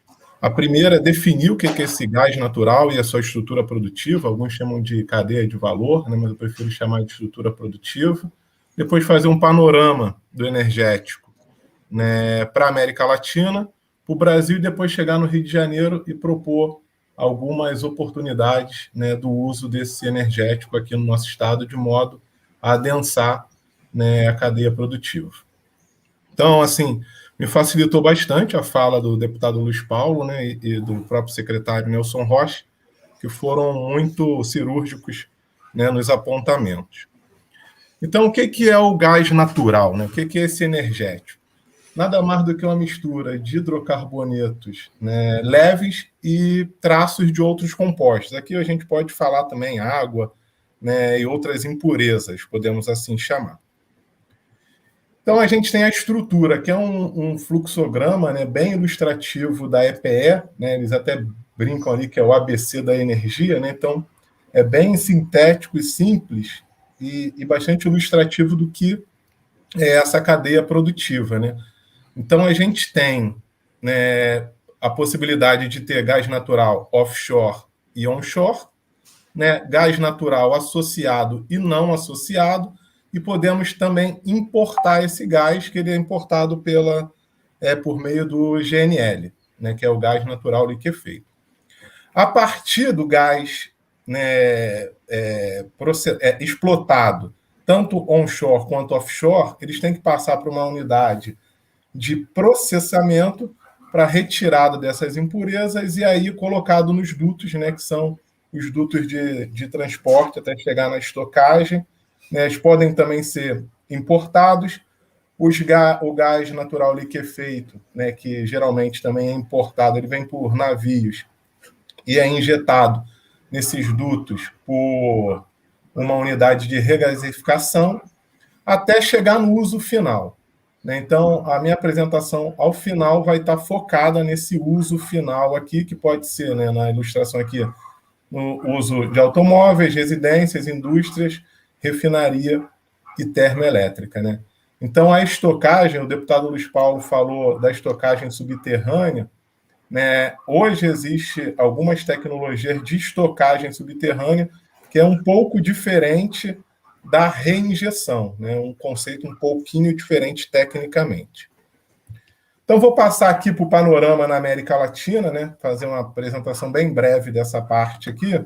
A primeira é definir o que é esse gás natural e a sua estrutura produtiva. Alguns chamam de cadeia de valor, né, mas eu prefiro chamar de estrutura produtiva. Depois fazer um panorama do energético, né, para a América Latina, para o Brasil, e depois chegar no Rio de Janeiro e propor algumas oportunidades, né, do uso desse energético aqui no nosso estado, de modo a adensar, né, a cadeia produtiva. Então, assim, me facilitou bastante a fala do deputado Luiz Paulo, né, e do próprio secretário Nelson Rocha, que foram muito cirúrgicos, né, nos apontamentos. Então, o que é o gás natural, né? O que é esse energético? Nada mais do que uma mistura de hidrocarbonetos, né, leves e traços de outros compostos. Aqui a gente pode falar também água, né, e outras impurezas, podemos assim chamar. Então, a gente tem a estrutura, que é um fluxograma, né, bem ilustrativo da EPE, né, eles até brincam ali que é o ABC da energia, né, então é bem sintético e simples e bastante ilustrativo do que é essa cadeia produtiva, né. Então, a gente tem, né, a possibilidade de ter gás natural offshore e onshore, né, gás natural associado e não associado, e podemos também importar esse gás, que ele é importado por meio do GNL, né, que é o gás natural liquefeito. A partir do gás, né, explotado, tanto onshore quanto offshore, eles têm que passar por uma unidade de processamento para retirada dessas impurezas e aí colocado nos dutos, né, que são os dutos de transporte até chegar na estocagem. Né, eles podem também ser importados. O gás natural liquefeito, né, que geralmente também é importado, ele vem por navios e é injetado nesses dutos por uma unidade de regasificação até chegar no uso final. Então, a minha apresentação ao final vai estar focada nesse uso final aqui, que pode ser, né, na ilustração aqui, no uso de automóveis, residências, indústrias, refinaria e termoelétrica, né? Então, a estocagem, o deputado Luiz Paulo falou da estocagem subterrânea, né? Hoje existe algumas tecnologias de estocagem subterrânea que é um pouco diferente da reinjeção, né? Um conceito um pouquinho diferente tecnicamente. Então, vou passar aqui para o panorama na América Latina, né? Fazer uma apresentação bem breve dessa parte aqui.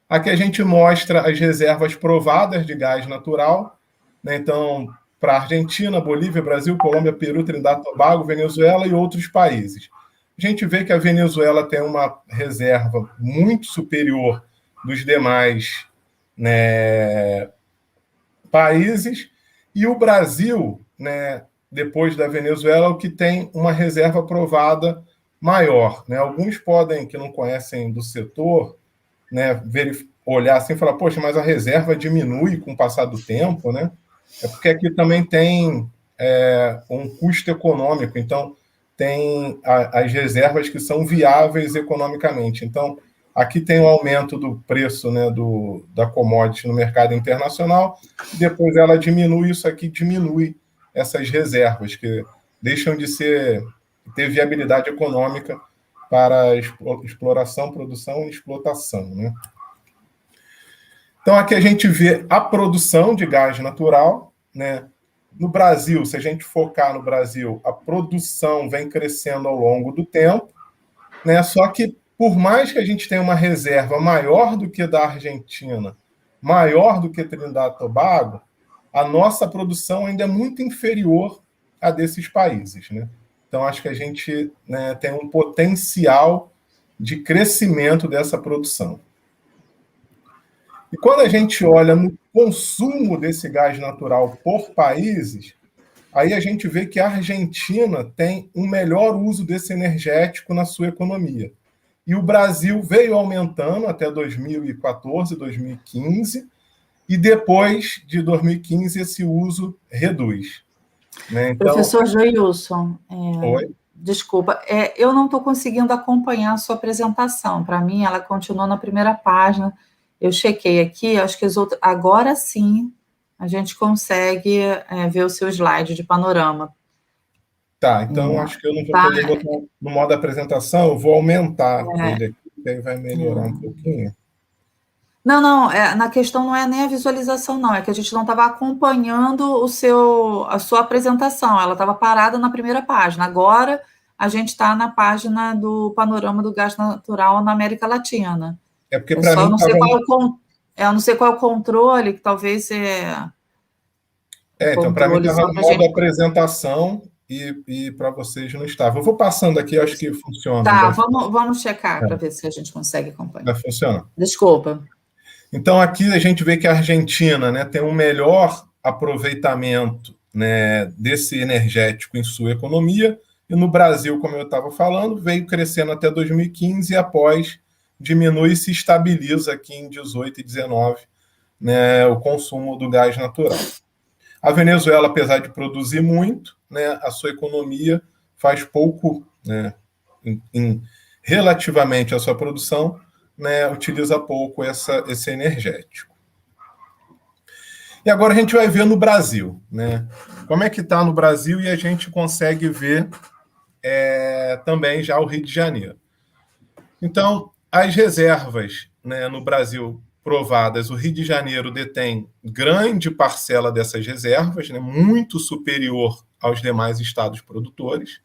Aqui a gente mostra as reservas provadas de gás natural, né? Então, para Argentina, Bolívia, Brasil, Colômbia, Peru, Trindade e Tobago, Venezuela e outros países. A gente vê que a Venezuela tem uma reserva muito superior dos demais, né, países, e o Brasil, né, depois da Venezuela, é o que tem uma reserva provada maior. Né? Alguns podem, que não conhecem do setor, né, olhar assim e falar, poxa, mas a reserva diminui com o passar do tempo, né? É porque aqui também tem um custo econômico, então tem as reservas que são viáveis economicamente. Então, aqui tem um aumento do preço, né, da commodity no mercado internacional, e depois ela diminui, isso aqui diminui essas reservas, que deixam de ter viabilidade econômica para exploração, produção e explotação, né? Então, aqui a gente vê a produção de gás natural, né? No Brasil, se a gente focar no Brasil, a produção vem crescendo ao longo do tempo, né? Só que, por mais que a gente tenha uma reserva maior do que da Argentina, maior do que Trindade e Tobago, a nossa produção ainda é muito inferior a desses países, né? Então, acho que a gente, né, tem um potencial de crescimento dessa produção. E quando a gente olha no consumo desse gás natural por países, aí a gente vê que a Argentina tem um melhor uso desse energético na sua economia. e o Brasil veio aumentando até 2014, 2015, e depois de 2015 esse uso reduz. Né? Então, professor Joilson, oi? desculpa, eu não estou conseguindo acompanhar a sua apresentação. Para mim, ela continua na primeira página. Eu chequei aqui, acho que agora sim a gente consegue ver o seu slide de panorama. Tá, então acho que eu não vou poder botar no modo apresentação, eu vou aumentar ele aqui, que aí vai melhorar um pouquinho. Não, na questão não é nem a visualização, não, é que a gente não estava acompanhando a sua apresentação, ela estava parada na primeira página. Agora a gente está na página do panorama do gás natural na América Latina. É porque para mim eu não sei eu não sei qual é o controle, que talvez então para mim estava no modo apresentação e para vocês não estava. Eu vou passando aqui, acho que funciona. Tá, vamos checar para ver se a gente consegue acompanhar. Vai funcionar. Desculpa. Então, aqui a gente vê que a Argentina, né, tem um melhor aproveitamento, né, desse energético em sua economia, e no Brasil, como eu estava falando, veio crescendo até 2015 e após diminui e se estabiliza aqui em 18 e 19, né, o consumo do gás natural. A Venezuela, apesar de produzir muito, né, a sua economia faz pouco, né, relativamente à sua produção, né, utiliza pouco esse energético. E agora a gente vai ver no Brasil, né? Como é que está no Brasil, e a gente consegue ver também já o Rio de Janeiro. Então, as reservas, né, no Brasil provadas, o Rio de Janeiro detém grande parcela dessas reservas, né, muito superior aos demais estados produtores.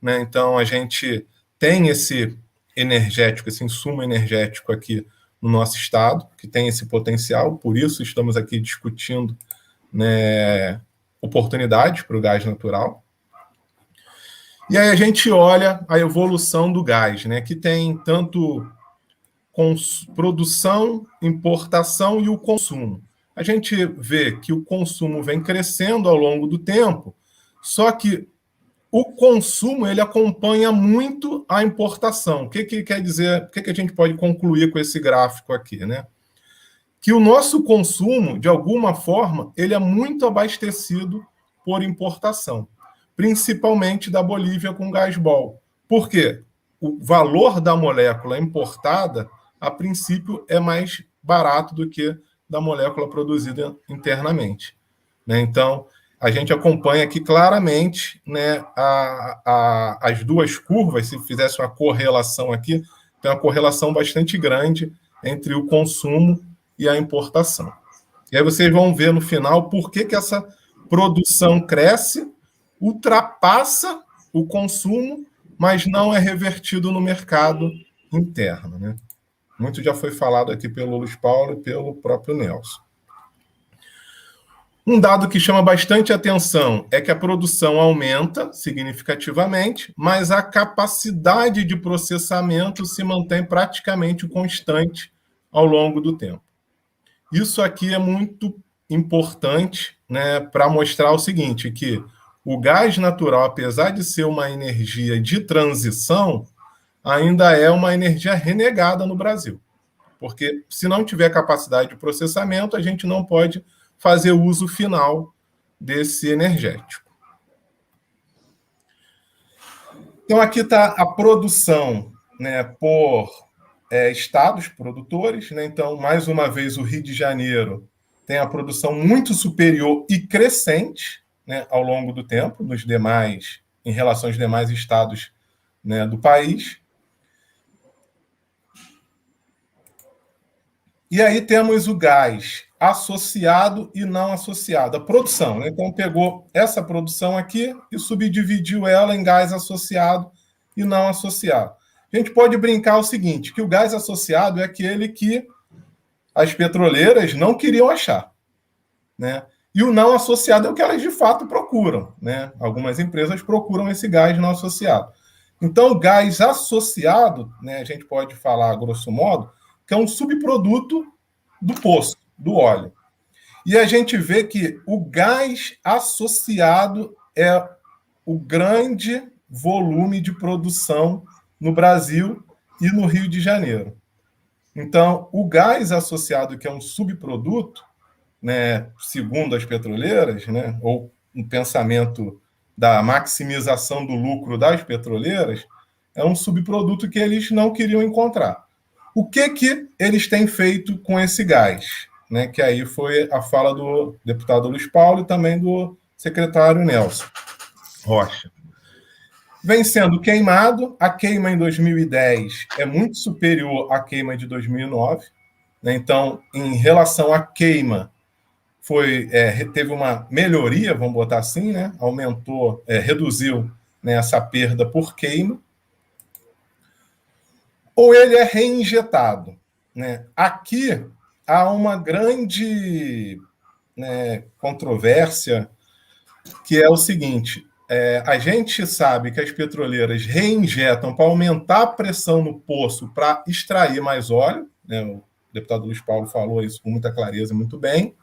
Né? Então, a gente tem esse energético, esse insumo energético aqui no nosso estado, que tem esse potencial, por isso estamos aqui discutindo, né, oportunidades para o gás natural. E aí a gente olha a evolução do gás, né, que tem tanto produção, importação e o consumo. A gente vê que o consumo vem crescendo ao longo do tempo, só que o consumo ele acompanha muito a importação. O que quer dizer? O que a gente pode concluir com esse gráfico aqui, né? Que o nosso consumo, de alguma forma, ele é muito abastecido por importação, principalmente da Bolívia com Gasbol. Por quê? O valor da molécula importada, a princípio, é mais barato do que da molécula produzida internamente. Né? Então, a gente acompanha aqui claramente, né, as duas curvas, se fizesse uma correlação aqui, tem uma correlação bastante grande entre o consumo e a importação. E aí vocês vão ver no final por que essa produção cresce, ultrapassa o consumo, mas não é revertido no mercado interno. Né? Muito já foi falado aqui pelo Luiz Paulo e pelo próprio Nelson. Um dado que chama bastante atenção é que a produção aumenta significativamente, mas a capacidade de processamento se mantém praticamente constante ao longo do tempo. Isso aqui é muito importante, né, para mostrar o seguinte, que o gás natural, apesar de ser uma energia de transição, ainda é uma energia renegada no Brasil. Porque se não tiver capacidade de processamento, a gente não pode fazer uso final desse energético. Então, aqui está a produção, né, por estados produtores. Né? Então, mais uma vez, o Rio de Janeiro tem a produção muito superior e crescente, né, ao longo do tempo, em relação aos demais estados, né, do país. E aí temos o gás associado e não associado. A produção, né? Então, pegou essa produção aqui e subdividiu ela em gás associado e não associado. A gente pode brincar o seguinte, que o gás associado é aquele que as petroleiras não queriam achar. Né? E o não associado é o que elas de fato procuram. Né? Algumas empresas procuram esse gás não associado. Então, o gás associado, né, a gente pode falar, grosso modo, que é um subproduto do poço, do óleo. E a gente vê que o gás associado é o grande volume de produção no Brasil e no Rio de Janeiro. Então, o gás associado, que é um subproduto, né, segundo as petroleiras, né, ou um pensamento da maximização do lucro das petroleiras, é um subproduto que eles não queriam encontrar. O que eles têm feito com esse gás? Né, que aí foi a fala do deputado Luiz Paulo e também do secretário Nelson Rocha. Vem sendo queimado, a queima em 2010 é muito superior à queima de 2009, né? Então, em relação à queima, teve uma melhoria, vamos botar assim, né? Aumentou, reduziu, né, essa perda por queima, ou ele é reinjetado, né? Aqui há uma grande, né, controvérsia, que é o seguinte: a gente sabe que as petroleiras reinjetam para aumentar a pressão no poço para extrair mais óleo, né? O deputado Luiz Paulo falou isso com muita clareza, muito bem.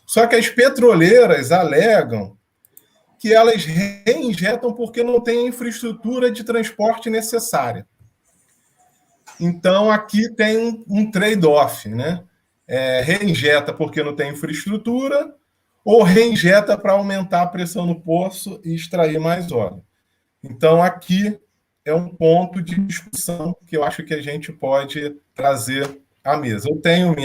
Só que as petroleiras alegam que elas reinjetam porque não tem a infraestrutura de transporte necessária. Então, aqui tem um trade-off, né? Reinjeta porque não tem infraestrutura, ou reinjeta para aumentar a pressão no poço e extrair mais óleo. Então, aqui é um ponto de discussão que eu acho que a gente pode trazer à mesa. Eu tenho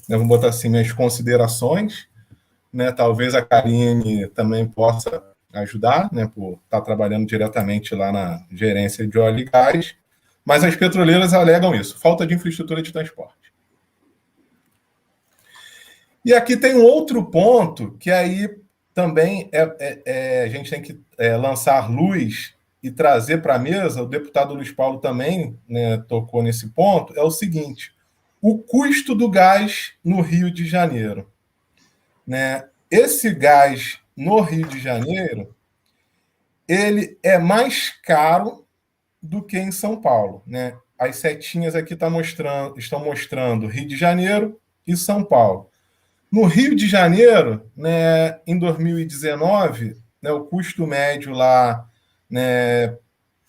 vou botar assim, minhas considerações, né? Talvez a Karine também possa ajudar, né, por estar trabalhando diretamente lá na gerência de óleo e gás, mas as petroleiras alegam isso, falta de infraestrutura de transporte. E aqui tem um outro ponto que aí também a gente tem que lançar luz e trazer para a mesa, o deputado Luiz Paulo também, né, tocou nesse ponto, é o seguinte: o custo do gás no Rio de Janeiro. Né? Esse gás no Rio de Janeiro, ele é mais caro do que em São Paulo. Né? As setinhas aqui estão mostrando Rio de Janeiro e São Paulo. No Rio de Janeiro, né, em 2019, né, o custo médio lá, né,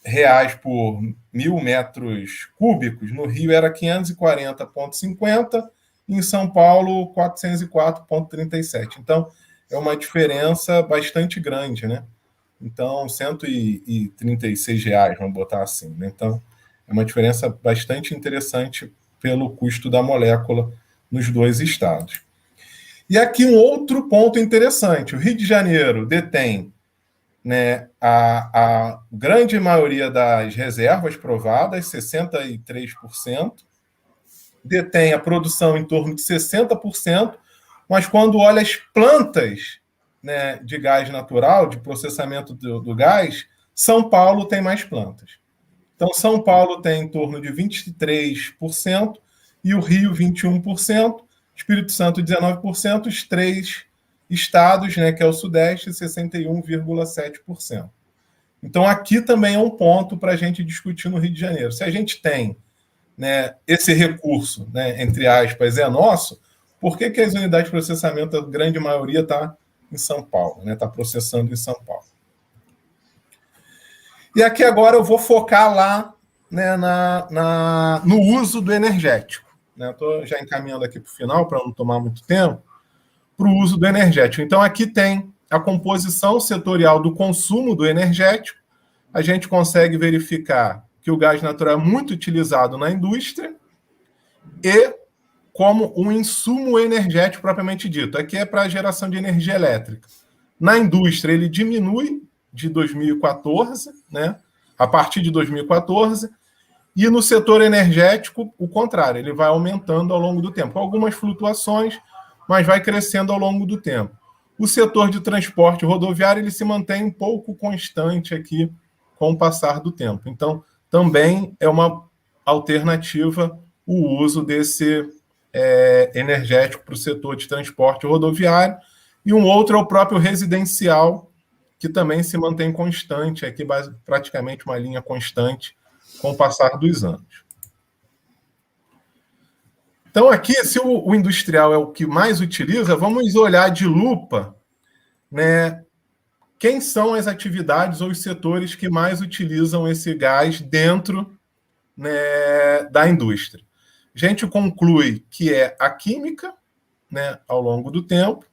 reais por 1.000 metros cúbicos, no Rio era 540,50, em São Paulo 404,37. Então, é uma diferença bastante grande, né? Então, R$136, vamos botar assim. Né? Então, é uma diferença bastante interessante pelo custo da molécula nos dois estados. E aqui um outro ponto interessante: o Rio de Janeiro detém, né, a grande maioria das reservas provadas, 63%, detém a produção em torno de 60%, mas quando olha as plantas, né, de gás natural, de processamento do gás, São Paulo tem mais plantas. Então, São Paulo tem em torno de 23% e o Rio 21%, Espírito Santo 19%, os três estados, né, que é o Sudeste, 61,7%. Então, aqui também é um ponto para a gente discutir no Rio de Janeiro. Se a gente tem, né, esse recurso, né, entre aspas, é nosso, por que as unidades de processamento, a grande maioria, está em São Paulo, né, está processando em São Paulo? E aqui agora eu vou focar lá, né, no uso do energético. Estou já encaminhando aqui para o final, para não tomar muito tempo, para o uso do energético. Então, aqui tem a composição setorial do consumo do energético. A gente consegue verificar que o gás natural é muito utilizado na indústria e como um insumo energético propriamente dito. Aqui é para a geração de energia elétrica. Na indústria, ele diminui de 2014, né, a partir de 2014, e no setor energético, o contrário, ele vai aumentando ao longo do tempo. Com algumas flutuações, mas vai crescendo ao longo do tempo. O setor de transporte rodoviário ele se mantém um pouco constante aqui com o passar do tempo. Então, também é uma alternativa o uso desse energético para o setor de transporte rodoviário. E um outro é o próprio residencial, que também se mantém constante, aqui praticamente uma linha constante com o passar dos anos. Então, aqui, se o industrial é o que mais utiliza, vamos olhar de lupa, né, quem são as atividades ou os setores que mais utilizam esse gás dentro né, da indústria. A gente conclui que é a química, né, ao longo do tempo,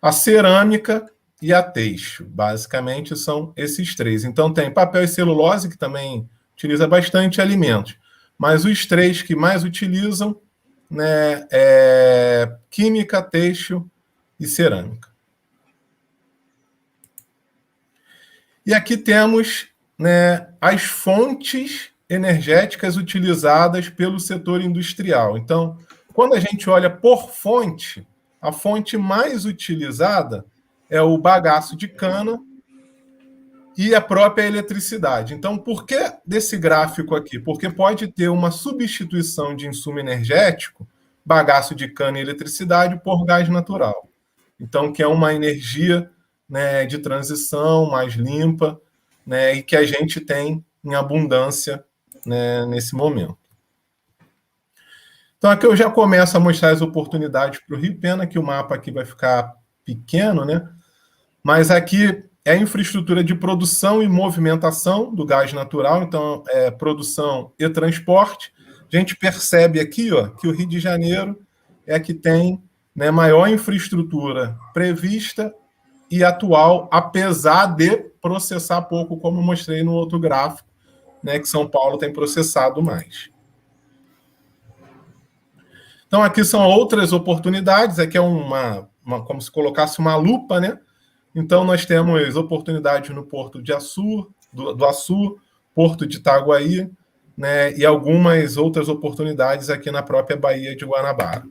a cerâmica e a têxtil. Basicamente são esses três. Então tem papel e celulose, que também utiliza bastante alimentos, mas os três que mais utilizam, né, é química, têxtil e cerâmica. E aqui temos, né, as fontes energéticas utilizadas pelo setor industrial. Então, quando a gente olha por fonte, a fonte mais utilizada é o bagaço de cana e a própria eletricidade. Então, por que desse gráfico aqui? Porque pode ter uma substituição de insumo energético, bagaço de cana e eletricidade, por gás natural. Então, que é uma energia, né, de transição mais limpa, né, e que a gente tem em abundância, né, nesse momento. Então, aqui eu já começo a mostrar as oportunidades para o Rio. Pena que o mapa aqui vai ficar pequeno, né? Mas aqui é a infraestrutura de produção e movimentação do gás natural, então é produção e transporte. A gente percebe aqui, ó, que o Rio de Janeiro é que tem, né, maior infraestrutura prevista e atual, apesar de processar pouco, como eu mostrei no outro gráfico, né, que São Paulo tem processado mais. Então, aqui são outras oportunidades. Aqui é como se colocasse uma lupa, né? Então, nós temos oportunidades no Porto de Açu, do Açu, Porto de Itaguaí, né? E algumas outras oportunidades aqui na própria Baía de Guanabara.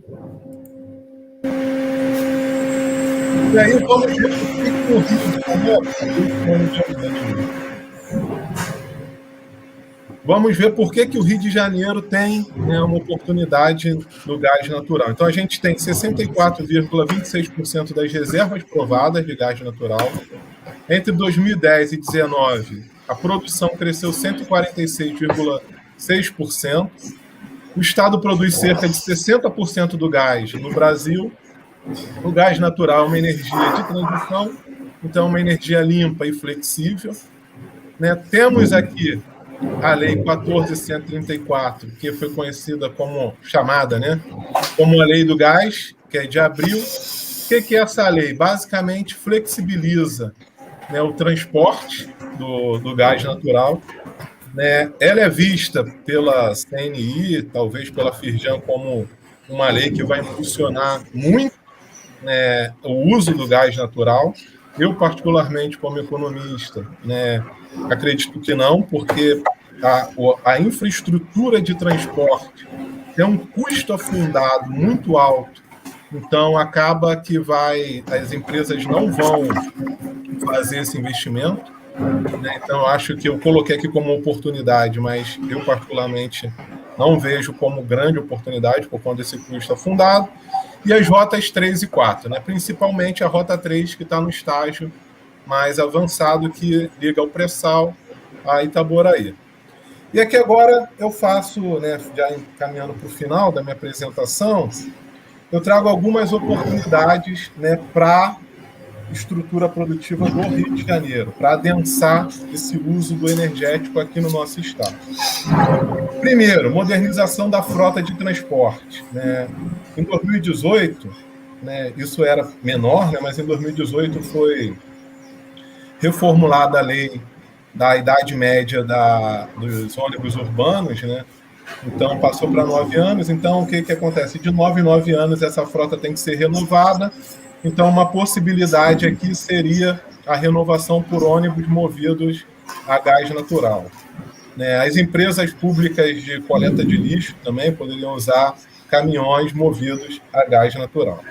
E aí, vamos ver o Rio de Janeiro. Vamos ver por que o Rio de Janeiro tem, né, uma oportunidade no gás natural. Então, a gente tem 64,26% das reservas provadas de gás natural. Entre 2010 e 2019, a produção cresceu 146,6%. O Estado produz cerca de 60% do gás no Brasil. O gás natural é uma energia de transição, então é uma energia limpa e flexível, né? Temos aqui a Lei 14.134, que foi conhecida como, chamada, né, como a Lei do Gás, que é de abril. O que é essa lei? Basicamente flexibiliza, né, o transporte do gás natural, né? Ela é vista pela CNI, talvez pela Firjan, como uma lei que vai impulsionar muito, né, o uso do gás natural. Eu, particularmente, como economista, né, acredito que não, porque a infraestrutura de transporte tem um custo afundado muito alto, então acaba que as empresas não vão fazer esse investimento, né? Então, eu acho que eu coloquei aqui como oportunidade, mas eu, particularmente, não vejo como grande oportunidade por conta desse custo afundado. E as rotas 3 e 4, né? Principalmente a rota 3, que está no estágio mais avançado, que liga ao pré-sal a Itaboraí. E aqui agora eu faço, né, já encaminhando para o final da minha apresentação, eu trago algumas oportunidades, né, para estrutura produtiva do Rio de Janeiro, para adensar esse uso do energético aqui no nosso estado. Primeiro, modernização da frota de transporte, né? Em 2018, né, isso era menor, né, mas em 2018 foi reformulada a lei da idade média dos ônibus urbanos, né? Então, passou para 9 anos. Então, o que acontece? De 9 em 9 anos, essa frota tem que ser renovada. Então, uma possibilidade aqui seria a renovação por ônibus movidos a gás natural. As empresas públicas de coleta de lixo também poderiam usar caminhões movidos a gás natural.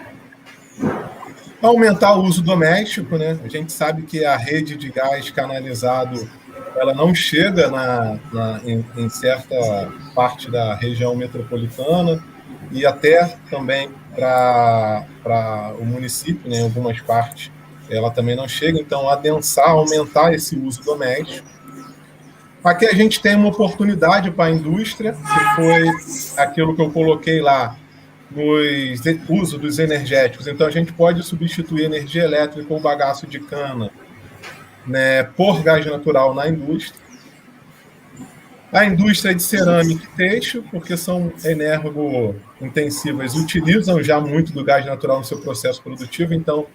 Aumentar o uso doméstico, né? A gente sabe que a rede de gás canalizado ela não chega em certa parte da região metropolitana e até também para o município, né? Em algumas partes ela também não chega. Então, adensar, aumentar esse uso doméstico. Aqui a gente tem uma oportunidade para a indústria, que foi aquilo que eu coloquei lá, no uso dos energéticos. Então, a gente pode substituir energia elétrica ou bagaço de cana, né, por gás natural na indústria. A indústria de cerâmica e têxtil, porque são energo-intensivas, utilizam já muito do gás natural no seu processo produtivo, então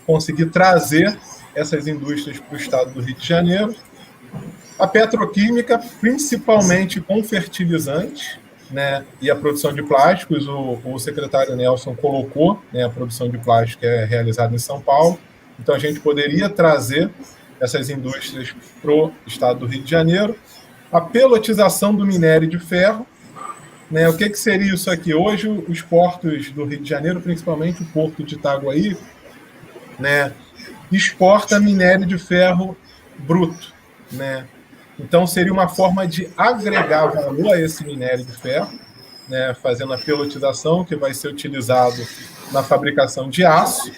conseguir trazer essas indústrias para o estado do Rio de Janeiro. A petroquímica, principalmente com fertilizantes, né, e a produção de plásticos, o secretário Nelson colocou, né, a produção de plástico é realizada em São Paulo, então a gente poderia trazer essas indústrias para o estado do Rio de Janeiro. A pelotização do minério de ferro, né, o que seria isso aqui? Hoje, os portos do Rio de Janeiro, principalmente o porto de Itaguaí, né, exporta minério de ferro bruto, né? Então, seria uma forma de agregar valor a esse minério de ferro, né, fazendo a pelotização, que vai ser utilizado na fabricação de aço.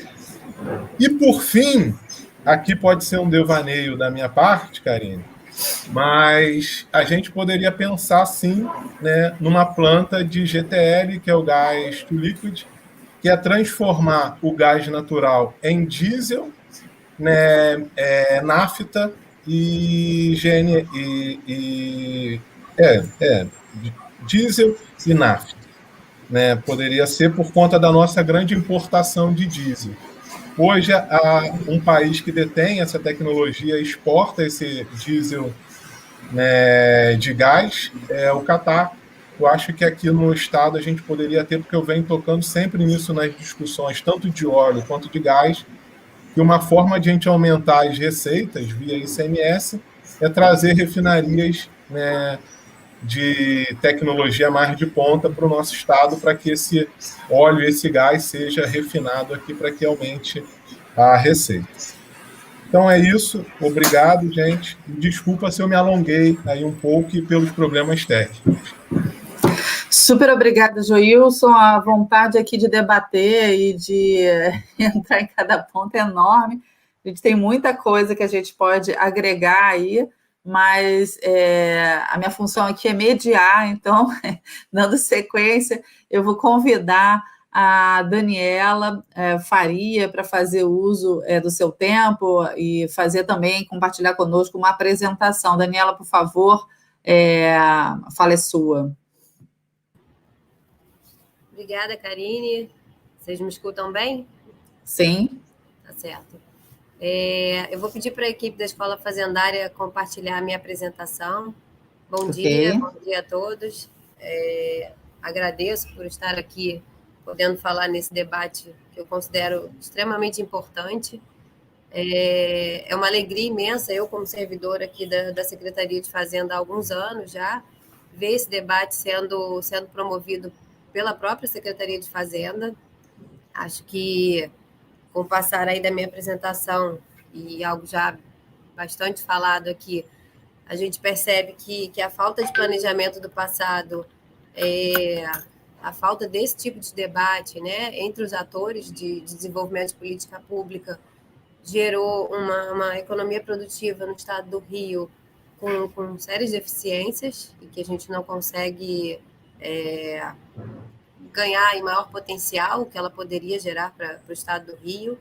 E, por fim, aqui pode ser um devaneio da minha parte, Karine, mas a gente poderia pensar, sim, né, numa planta de GTL, que é o gás to liquid, que é transformar o gás natural em diesel, né, nafta e diesel e nafta, né? Poderia ser por conta da nossa grande importação de diesel. Hoje, um país que detém essa tecnologia exporta esse diesel, né, de gás, é o Catar. Eu acho que aqui no estado a gente poderia ter, porque eu venho tocando sempre nisso nas discussões, tanto de óleo quanto de gás, que uma forma de a gente aumentar as receitas via ICMS é trazer refinarias, né, de tecnologia mais de ponta para o nosso estado, para que esse óleo, esse gás seja refinado aqui, para que aumente a receita. Então é isso, obrigado, gente. Desculpa se eu me alonguei aí um pouco e pelos problemas técnicos. Super obrigada, Joilson. A vontade aqui de debater e de entrar em cada ponto é enorme. A gente tem muita coisa que a gente pode agregar aí, mas a minha função aqui é mediar, então, dando sequência, eu vou convidar a Daniela Faria para fazer uso do seu tempo e fazer também, compartilhar conosco uma apresentação. Daniela, por favor, a fala é sua. Obrigada, Karine. Vocês me escutam bem? Sim. Tá certo. Eu vou pedir para a equipe da Escola Fazendária compartilhar a minha apresentação. Bom dia a todos. Agradeço por estar aqui, podendo falar nesse debate que eu considero extremamente importante. É uma alegria imensa, eu como servidora aqui da Secretaria de Fazenda há alguns anos já, ver esse debate sendo promovido pela própria Secretaria de Fazenda. Acho que, com o passar aí da minha apresentação e algo já bastante falado aqui, a gente percebe que a falta de planejamento do passado, a falta desse tipo de debate, né, entre os atores de desenvolvimento de política pública, gerou uma economia produtiva no estado do Rio com sérias deficiências e que a gente não consegue ganhar em maior potencial que ela poderia gerar para o estado do Rio.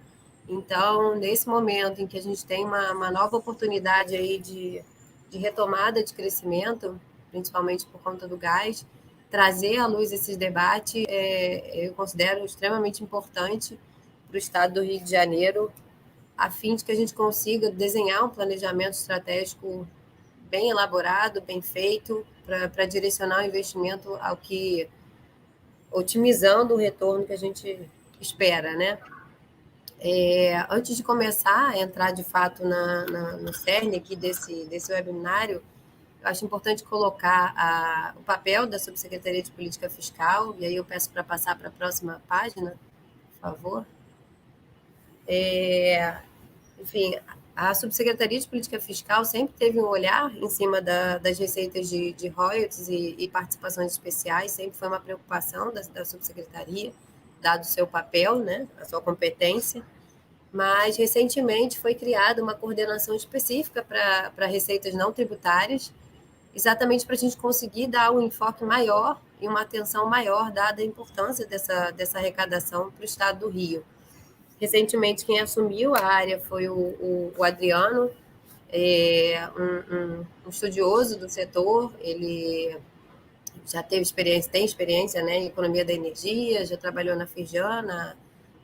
Então, nesse momento em que a gente tem uma nova oportunidade aí de retomada de crescimento, principalmente por conta do gás, trazer à luz esses debates, eu considero extremamente importante para o estado do Rio de Janeiro, a fim de que a gente consiga desenhar um planejamento estratégico bem elaborado, bem feito, para direcionar o investimento ao que, otimizando o retorno que a gente espera, né? Antes de começar a entrar de fato no cerne aqui desse webinário, eu acho importante colocar o papel da Subsecretaria de Política Fiscal, e aí eu peço para passar para a próxima página, por favor. Enfim, a Subsecretaria de Política Fiscal sempre teve um olhar em cima das receitas de royalties e participações especiais, sempre foi uma preocupação da Subsecretaria, dado o seu papel, né, a sua competência, mas recentemente foi criada uma coordenação específica para receitas não tributárias, exatamente para a gente conseguir dar um enfoque maior e uma atenção maior dada a importância dessa arrecadação para o estado do Rio. Recentemente, quem assumiu a área foi o Adriano, um estudioso do setor, ele já tem experiência, né, em economia da energia, já trabalhou na Firjan,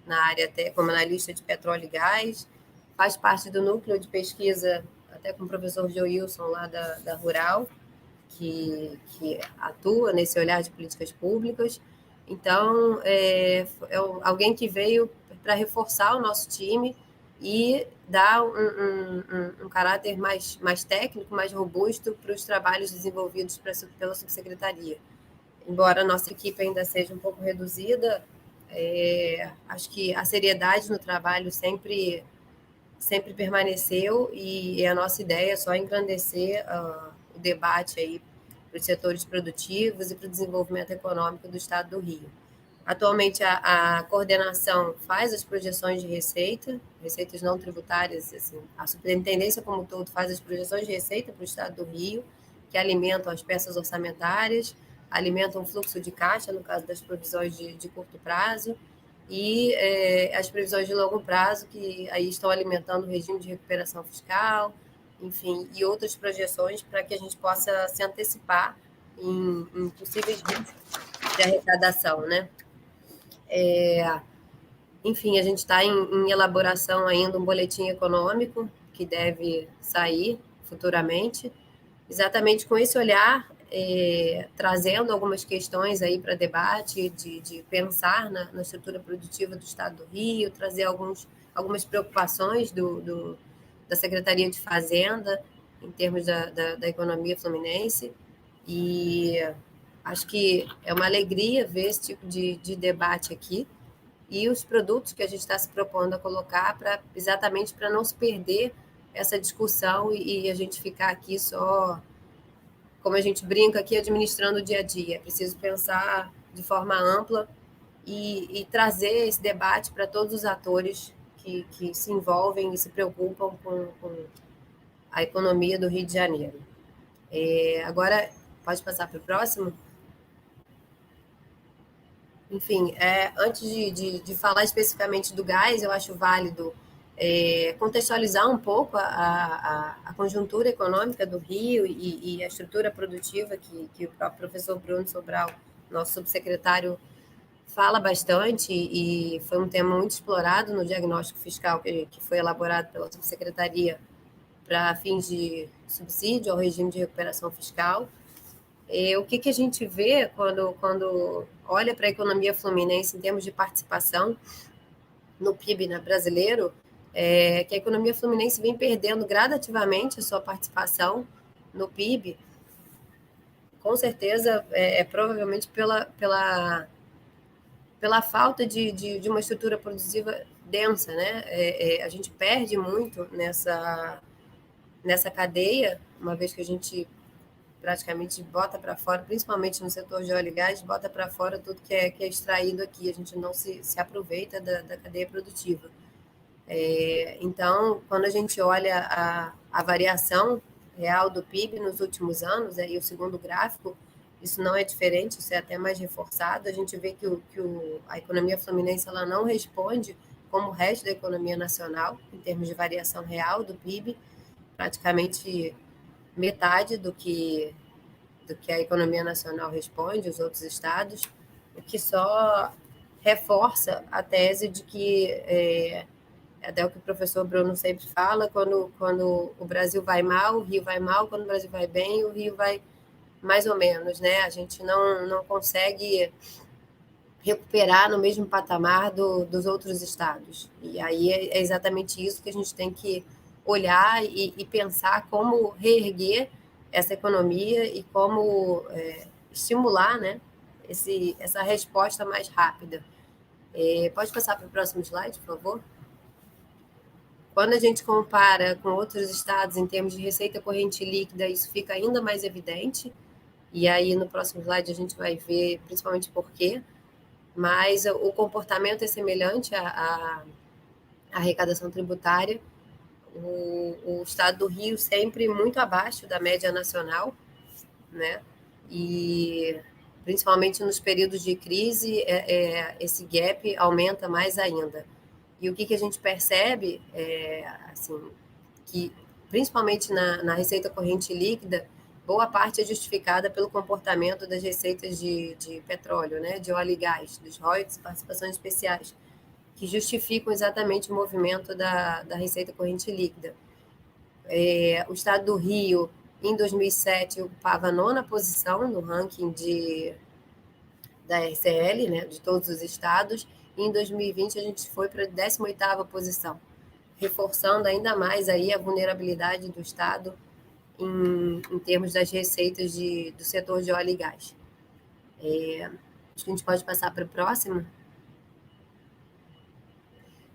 na área até como analista de petróleo e gás, faz parte do núcleo de pesquisa, até com o professor Joilson lá da Rural, que atua nesse olhar de políticas públicas. Então, alguém que veio para reforçar o nosso time e dar um caráter mais técnico, mais robusto para os trabalhos desenvolvidos pela subsecretaria. Embora a nossa equipe ainda seja um pouco reduzida, acho que a seriedade no trabalho sempre permaneceu, e a nossa ideia é só engrandecer o debate aí para os setores produtivos e para o desenvolvimento econômico do Estado do Rio. Atualmente, a coordenação faz as projeções de receitas não tributárias, assim, a superintendência como um todo faz as projeções de receita para o Estado do Rio, que alimentam as peças orçamentárias, alimentam o fluxo de caixa, no caso das provisões de curto prazo, e as previsões de longo prazo, que aí estão alimentando o regime de recuperação fiscal, enfim, e outras projeções para que a gente possa se antecipar em possíveis riscos de arrecadação, né? Enfim, a gente está em elaboração ainda um boletim econômico que deve sair futuramente, exatamente com esse olhar, trazendo algumas questões aí para debate, de pensar na estrutura produtiva do Estado do Rio, trazer algumas preocupações da Secretaria de Fazenda em termos da economia fluminense, e acho que é uma alegria ver esse tipo de debate aqui, e os produtos que a gente está se propondo a colocar exatamente para não se perder essa discussão e a gente ficar aqui só, como a gente brinca aqui, administrando o dia a dia. É preciso pensar de forma ampla e trazer esse debate para todos os atores que se envolvem e se preocupam com a economia do Rio de Janeiro. Agora, pode passar para o próximo? Enfim, antes de falar especificamente do gás, eu acho válido contextualizar um pouco a conjuntura econômica do Rio e a estrutura produtiva que o próprio professor Bruno Sobral, nosso subsecretário, fala bastante, e foi um tema muito explorado no diagnóstico fiscal que foi elaborado pela subsecretaria para fins de subsídio ao regime de recuperação fiscal. O que a gente vê quando olha para a economia fluminense em termos de participação no PIB brasileiro, que a economia fluminense vem perdendo gradativamente a sua participação no PIB, com certeza provavelmente pela falta de uma estrutura produtiva densa, né? A gente perde muito nessa cadeia, uma vez que a gente praticamente bota para fora, principalmente no setor de óleo e gás, bota para fora tudo que é extraído aqui, a gente não se aproveita da cadeia produtiva. Então, quando a gente olha a variação real do PIB nos últimos anos, e o segundo gráfico, isso não é diferente, isso é até mais reforçado, a gente vê que a economia fluminense ela não responde como o resto da economia nacional, em termos de variação real do PIB, praticamente metade do que a economia nacional responde, os outros estados, o que só reforça a tese de que, até o que o professor Bruno sempre fala, quando o Brasil vai mal, o Rio vai mal, quando o Brasil vai bem, o Rio vai mais ou menos, né? A gente não consegue recuperar no mesmo patamar dos outros estados. E aí é exatamente isso que a gente tem que olhar e pensar como reerguer essa economia e como estimular, né, essa resposta mais rápida. Pode passar para o próximo slide, por favor? Quando a gente compara com outros estados em termos de receita corrente líquida, isso fica ainda mais evidente, e aí no próximo slide a gente vai ver principalmente por quê, mas o comportamento é semelhante à arrecadação tributária. O estado do Rio sempre muito abaixo da média nacional, né? E principalmente nos períodos de crise, esse gap aumenta mais ainda. E o que a gente percebe assim, que principalmente na receita corrente líquida, boa parte é justificada pelo comportamento das receitas de petróleo, né, de óleo e gás, dos royalties e participações especiais, que justificam exatamente o movimento da receita corrente líquida. O estado do Rio, em 2007, ocupava a 9ª posição no ranking da RCL, né, de todos os estados, e em 2020 a gente foi para a 18ª posição, reforçando ainda mais aí a vulnerabilidade do estado em termos das receitas do setor de óleo e gás. Acho que a gente pode passar para o próximo.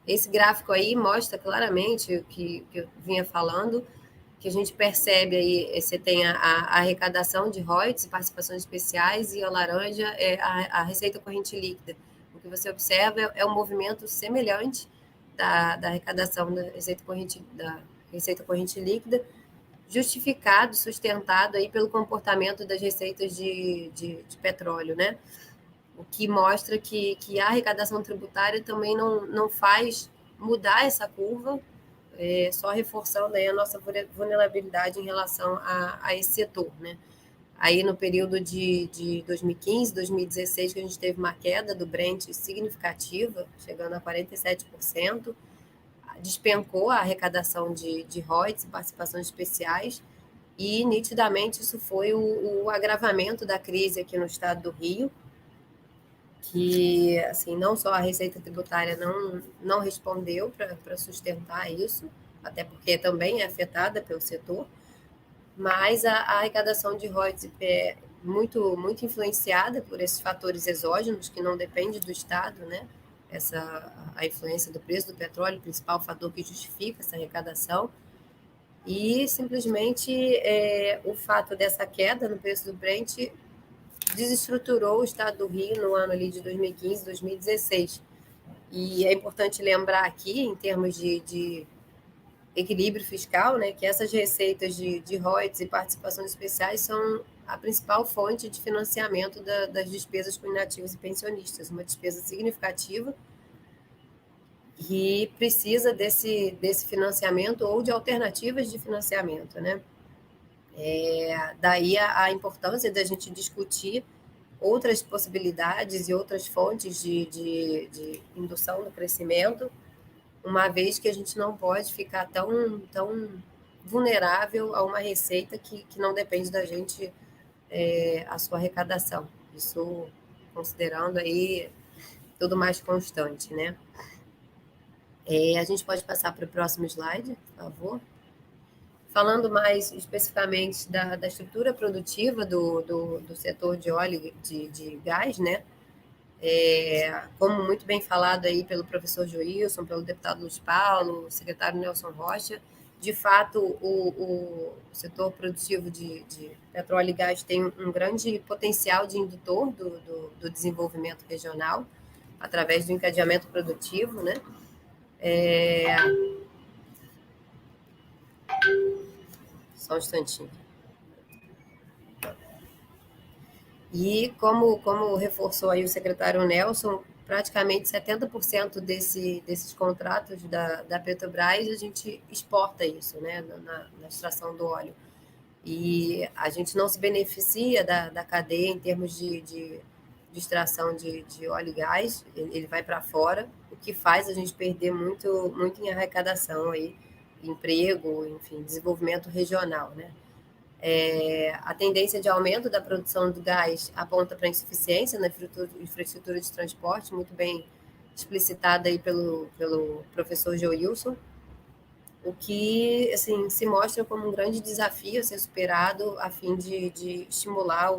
Esse gráfico aí mostra claramente o que eu vinha falando, que a gente percebe aí, você tem a arrecadação de royalties e participações especiais, e a laranja é a receita corrente líquida. O que você observa é um movimento semelhante da arrecadação da receita corrente líquida, justificado, sustentado aí pelo comportamento das receitas de petróleo, né? O que mostra que a arrecadação tributária também não faz mudar essa curva, só reforçando aí a nossa vulnerabilidade em relação a esse setor, né? Aí no período de 2015, 2016, que a gente teve uma queda do Brent significativa, chegando a 47%, despencou a arrecadação de royalties e participações especiais, e nitidamente isso foi o agravamento da crise aqui no estado do Rio, que assim, não só a Receita Tributária não respondeu para sustentar isso, até porque também é afetada pelo setor, mas a arrecadação de royalties é muito, muito influenciada por esses fatores exógenos que não dependem do Estado, né? A influência do preço do petróleo, o principal fator que justifica essa arrecadação, e simplesmente o fato dessa queda no preço do Brent desestruturou o estado do Rio no ano ali de 2015, 2016. E é importante lembrar aqui, em termos de equilíbrio fiscal, né, que essas receitas de royalties e participações especiais são a principal fonte de financiamento das despesas com inativos e pensionistas, uma despesa significativa e precisa desse financiamento ou de alternativas de financiamento, né? Daí a importância da gente discutir outras possibilidades e outras fontes de indução do crescimento, uma vez que a gente não pode ficar tão vulnerável a uma receita que não depende da gente, a sua arrecadação. Isso considerando aí tudo mais constante, né? A gente pode passar para o próximo slide, por favor. Falando mais especificamente da estrutura produtiva do setor de óleo e de gás, né? Como muito bem falado aí pelo professor Joilson, pelo deputado Luiz Paulo, o secretário Nelson Rocha, de fato, o setor produtivo de petróleo e gás tem um grande potencial de indutor do desenvolvimento regional, através do encadeamento produtivo, né? Só um instantinho. E como reforçou aí o secretário Nelson, praticamente 70% desses contratos da Petrobras, a gente exporta isso, né, na extração do óleo. E a gente não se beneficia da cadeia em termos de extração de óleo e gás, ele vai para fora, o que faz a gente perder muito, muito em arrecadação, aí, emprego, enfim, desenvolvimento regional, né? A tendência de aumento da produção do gás aponta para insuficiência na infraestrutura de transporte, muito bem explicitada aí pelo professor Joilson, o que assim, se mostra como um grande desafio a ser superado a fim de estimular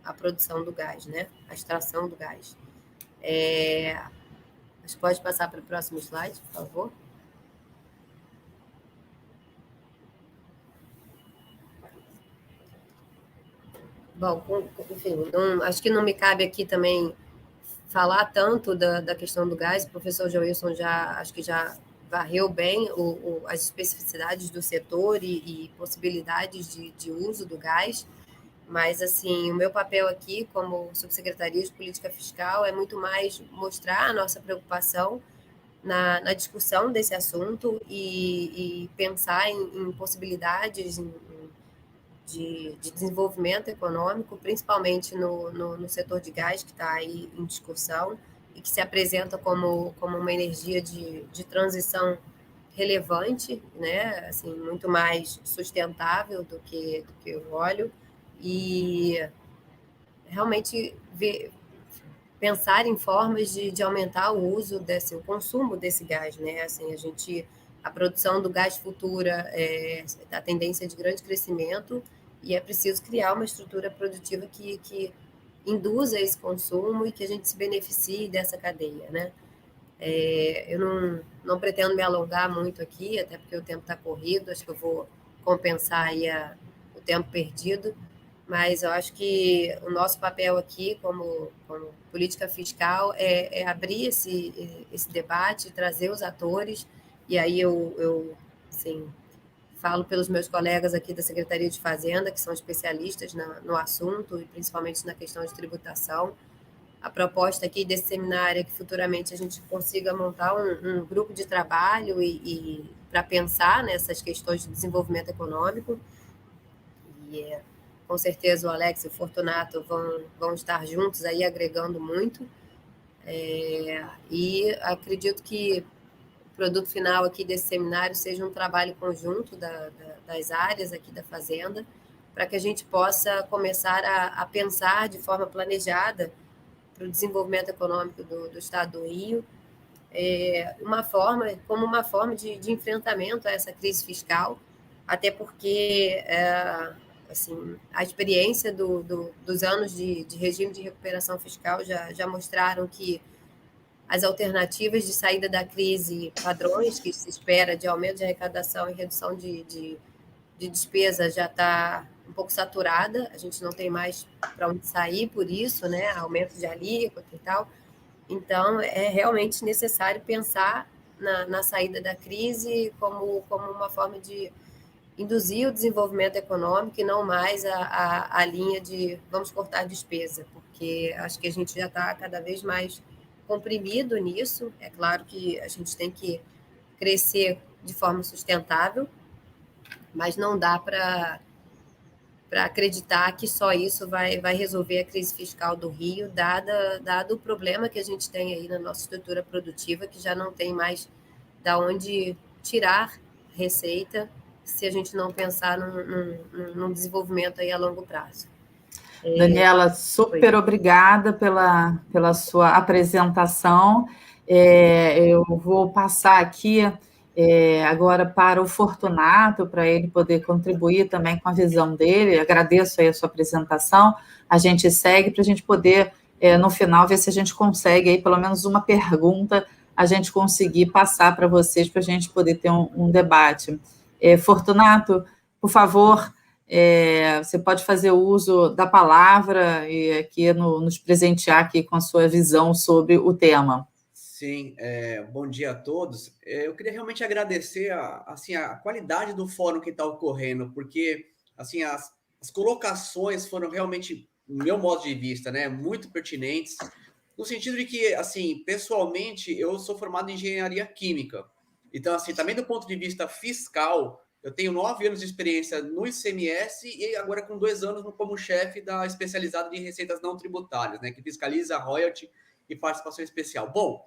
a produção do gás, né? A extração do gás. Acho que pode passar para o próximo slide, por favor. Bom, enfim, acho que não me cabe aqui também falar tanto da questão do gás. O professor Joilson acho que já varreu bem as especificidades do setor e possibilidades de uso do gás, mas, assim, o meu papel aqui, como subsecretaria de Política Fiscal, é muito mais mostrar a nossa preocupação na discussão desse assunto e pensar em possibilidades de desenvolvimento econômico, principalmente no setor de gás, que está aí em discussão e que se apresenta como uma energia de transição relevante, né? Assim, muito mais sustentável do que o óleo, e realmente pensar em formas de aumentar o uso o consumo desse gás, né? Assim, a produção do gás futura a tendência de grande crescimento, e é preciso criar uma estrutura produtiva que induza esse consumo e que a gente se beneficie dessa cadeia, né? Eu não pretendo me alongar muito aqui, até porque o tempo está corrido, acho que eu vou compensar aí o tempo perdido, mas eu acho que o nosso papel aqui, como política fiscal, é abrir esse debate, trazer os atores, e aí eu assim, falo pelos meus colegas aqui da Secretaria de Fazenda, que são especialistas no assunto, e principalmente na questão de tributação. A proposta aqui desse seminário é que futuramente a gente consiga montar um grupo de trabalho e para pensar nessas questões de desenvolvimento econômico. E com certeza o Alex e o Fortunato vão estar juntos aí, agregando muito. E acredito que o produto final aqui desse seminário seja um trabalho conjunto das áreas aqui da Fazenda, para que a gente possa começar a pensar de forma planejada para o desenvolvimento econômico do Estado do Rio, como uma forma de enfrentamento a essa crise fiscal, até porque assim, a experiência dos anos de regime de recuperação fiscal já mostraram que as alternativas de saída da crise padrões que se espera de aumento de arrecadação e redução de despesa já está um pouco saturada, a gente não tem mais para onde sair por isso, né? Aumento de alíquota e tal. Então, é realmente necessário pensar na saída da crise como uma forma de induzir o desenvolvimento econômico e não mais a linha de vamos cortar despesa, porque acho que a gente já está cada vez mais comprimido nisso. É claro que a gente tem que crescer de forma sustentável, mas não dá para acreditar que só isso vai resolver a crise fiscal do Rio, dado o problema que a gente tem aí na nossa estrutura produtiva, que já não tem mais da onde tirar receita se a gente não pensar num desenvolvimento aí a longo prazo. Daniela, super obrigada pela sua apresentação. Eu vou passar aqui agora para o Fortunato, para ele poder contribuir também com a visão dele. Agradeço aí a sua apresentação. A gente segue para a gente poder, no final, ver se a gente consegue aí pelo menos uma pergunta a gente conseguir passar para vocês, para a gente poder ter um debate. Fortunato, por favor, você pode fazer uso da palavra e aqui nos presentear aqui com a sua visão sobre o tema. Sim, bom dia a todos. Eu queria realmente agradecer a qualidade do fórum que está ocorrendo, porque assim, as colocações foram realmente, no meu modo de vista, né, muito pertinentes, no sentido de que, assim, pessoalmente, eu sou formado em engenharia química. Então, assim, também do ponto de vista fiscal, eu tenho 9 anos de experiência no ICMS e agora com 2 anos como chefe da especializada de receitas não tributárias, né, que fiscaliza royalty e participação especial. Bom,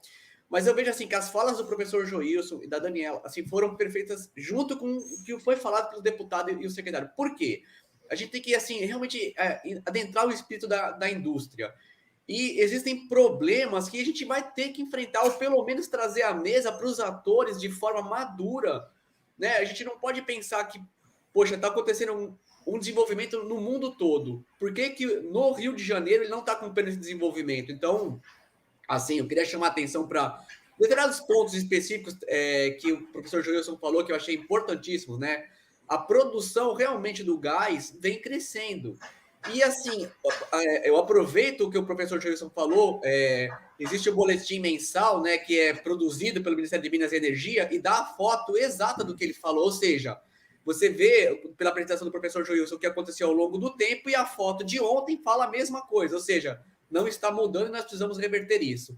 mas eu vejo assim que as falas do professor Joilson e da Daniela assim, foram perfeitas junto com o que foi falado pelo deputado e o secretário. Por quê? A gente tem que assim, realmente adentrar o espírito da indústria. E existem problemas que a gente vai ter que enfrentar, ou pelo menos trazer à mesa para os atores de forma madura, né? A gente não pode pensar que, poxa, está acontecendo um desenvolvimento no mundo todo. Por que no Rio de Janeiro ele não está cumprindo esse desenvolvimento? Então, assim, eu queria chamar a atenção para determinados pontos específicos que o professor Joilson falou, que eu achei importantíssimos, né? A produção realmente do gás vem crescendo. E, assim, eu aproveito o que o professor Joilson falou, existe o boletim mensal, né, que é produzido pelo Ministério de Minas e Energia e dá a foto exata do que ele falou, ou seja, você vê, pela apresentação do professor Joilson, o que aconteceu ao longo do tempo e a foto de ontem fala a mesma coisa, ou seja, não está mudando e nós precisamos reverter isso.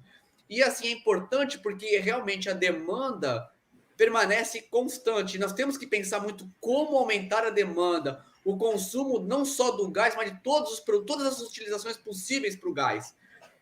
E assim é importante porque realmente a demanda permanece constante. Nós temos que pensar muito como aumentar a demanda, o consumo não só do gás, mas de todas as utilizações possíveis para o gás.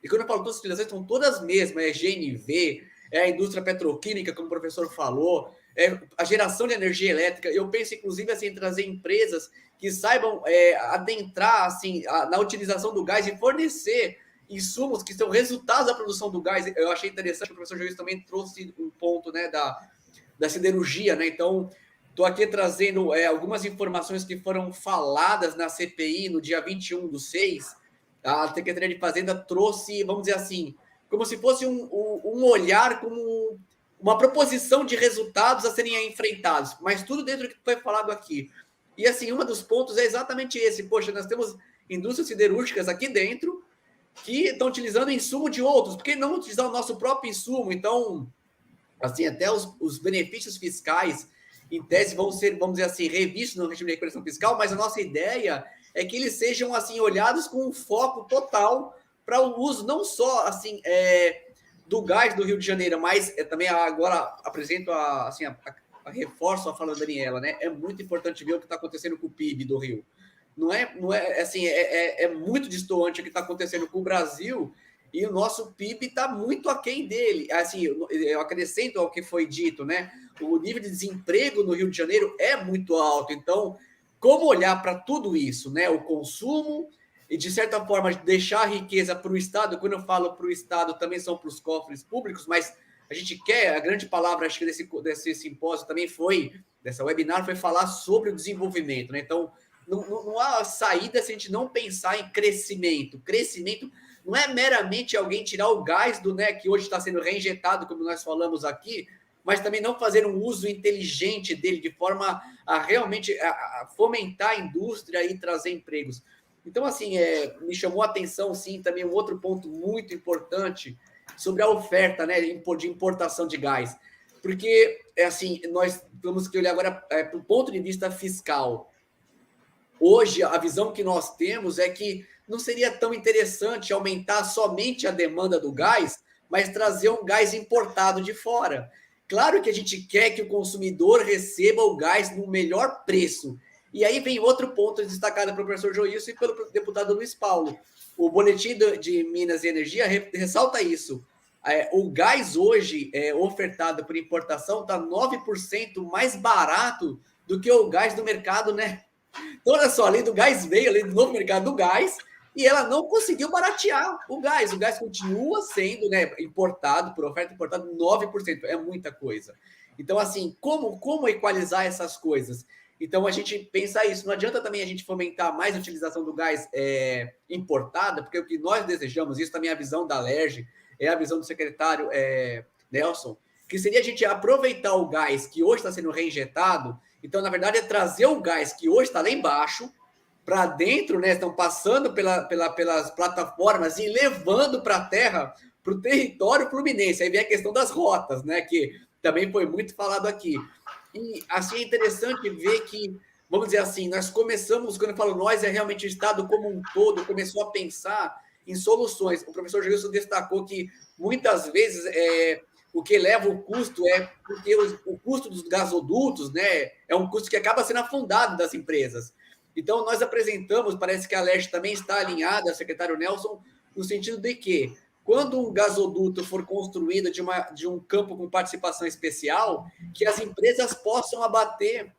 E quando eu falo todas as utilizações, são todas mesmas, é GNV, é a indústria petroquímica, como o professor falou, é a geração de energia elétrica. Eu penso, inclusive, assim, em trazer empresas que saibam adentrar assim, na utilização do gás e fornecer insumos que são resultados da produção do gás. Eu achei interessante, o professor Joilson também trouxe um ponto, né, da siderurgia, né? Então, estou aqui trazendo algumas informações que foram faladas na CPI no dia 21/6. A Secretaria de Fazenda trouxe, vamos dizer assim, como se fosse um olhar, como uma proposição de resultados a serem enfrentados, mas tudo dentro do que foi falado aqui. E assim, um dos pontos é exatamente esse. Poxa, nós temos indústrias siderúrgicas aqui dentro que estão utilizando insumo de outros. Por que não utilizar o nosso próprio insumo? Então, assim, até os benefícios fiscais, em tese, vão ser, vamos dizer assim, revistos no regime de recuperação fiscal, mas a nossa ideia é que eles sejam, assim, olhados com um foco total para o uso não só, assim, do gás do Rio de Janeiro, mas também agora apresento, reforço a fala da Daniela, né? É muito importante ver o que está acontecendo com o PIB do Rio. Não é assim, é muito distoante o que está acontecendo com o Brasil, e o nosso PIB está muito aquém dele. Assim, eu acrescento ao que foi dito, né? O nível de desemprego no Rio de Janeiro é muito alto. Então, como olhar para tudo isso, né? O consumo e, de certa forma, deixar a riqueza para o Estado. Quando eu falo para o Estado, também são para os cofres públicos, mas a gente quer, a grande palavra, acho que desse simpósio também dessa webinar, foi falar sobre o desenvolvimento, né? Então, não há saída se a gente não pensar em crescimento. Crescimento não é meramente alguém tirar o gás que hoje está sendo reinjetado, como nós falamos aqui, mas também não fazer um uso inteligente dele, de forma a realmente fomentar a indústria e trazer empregos. Então, assim, me chamou a atenção, sim, também um outro ponto muito importante sobre a oferta, né, de importação de gás. Porque, assim, nós temos que olhar agora para o ponto de vista fiscal. Hoje, a visão que nós temos é que não seria tão interessante aumentar somente a demanda do gás, mas trazer um gás importado de fora. Claro que a gente quer que o consumidor receba o gás no melhor preço. E aí vem outro ponto destacado pelo professor Joilson e pelo deputado Luiz Paulo. O boletim de Minas e Energia ressalta isso. O gás hoje ofertado por importação está 9% mais barato do que o gás do mercado, né? Então, olha só, a lei do gás veio, a lei do novo mercado do gás, e ela não conseguiu baratear o gás. O gás continua sendo, né, importado, por oferta importada, 9%. É muita coisa. Então, assim, como equalizar essas coisas? Então, a gente pensa isso. Não adianta também a gente fomentar mais a utilização do gás importado, porque o que nós desejamos, isso também é a visão da Alerj, é a visão do secretário Nelson, que seria a gente aproveitar o gás que hoje está sendo reinjetado. Então, na verdade, é trazer o gás que hoje está lá embaixo para dentro, né? Estão passando pelas plataformas e levando para a terra, para o território fluminense. Aí vem a questão das rotas, né? Que também foi muito falado aqui. E, assim, é interessante ver que, vamos dizer assim, nós começamos, quando eu falo nós, é realmente o Estado como um todo, começou a pensar em soluções. O professor Joilson destacou que, muitas vezes, o que leva o custo é porque o custo dos gasodutos, né, é um custo que acaba sendo afundado das empresas. Então, nós apresentamos, parece que a Alerj também está alinhada, secretário Nelson, no sentido de que, quando um gasoduto for construído de um campo com participação especial, que as empresas possam abater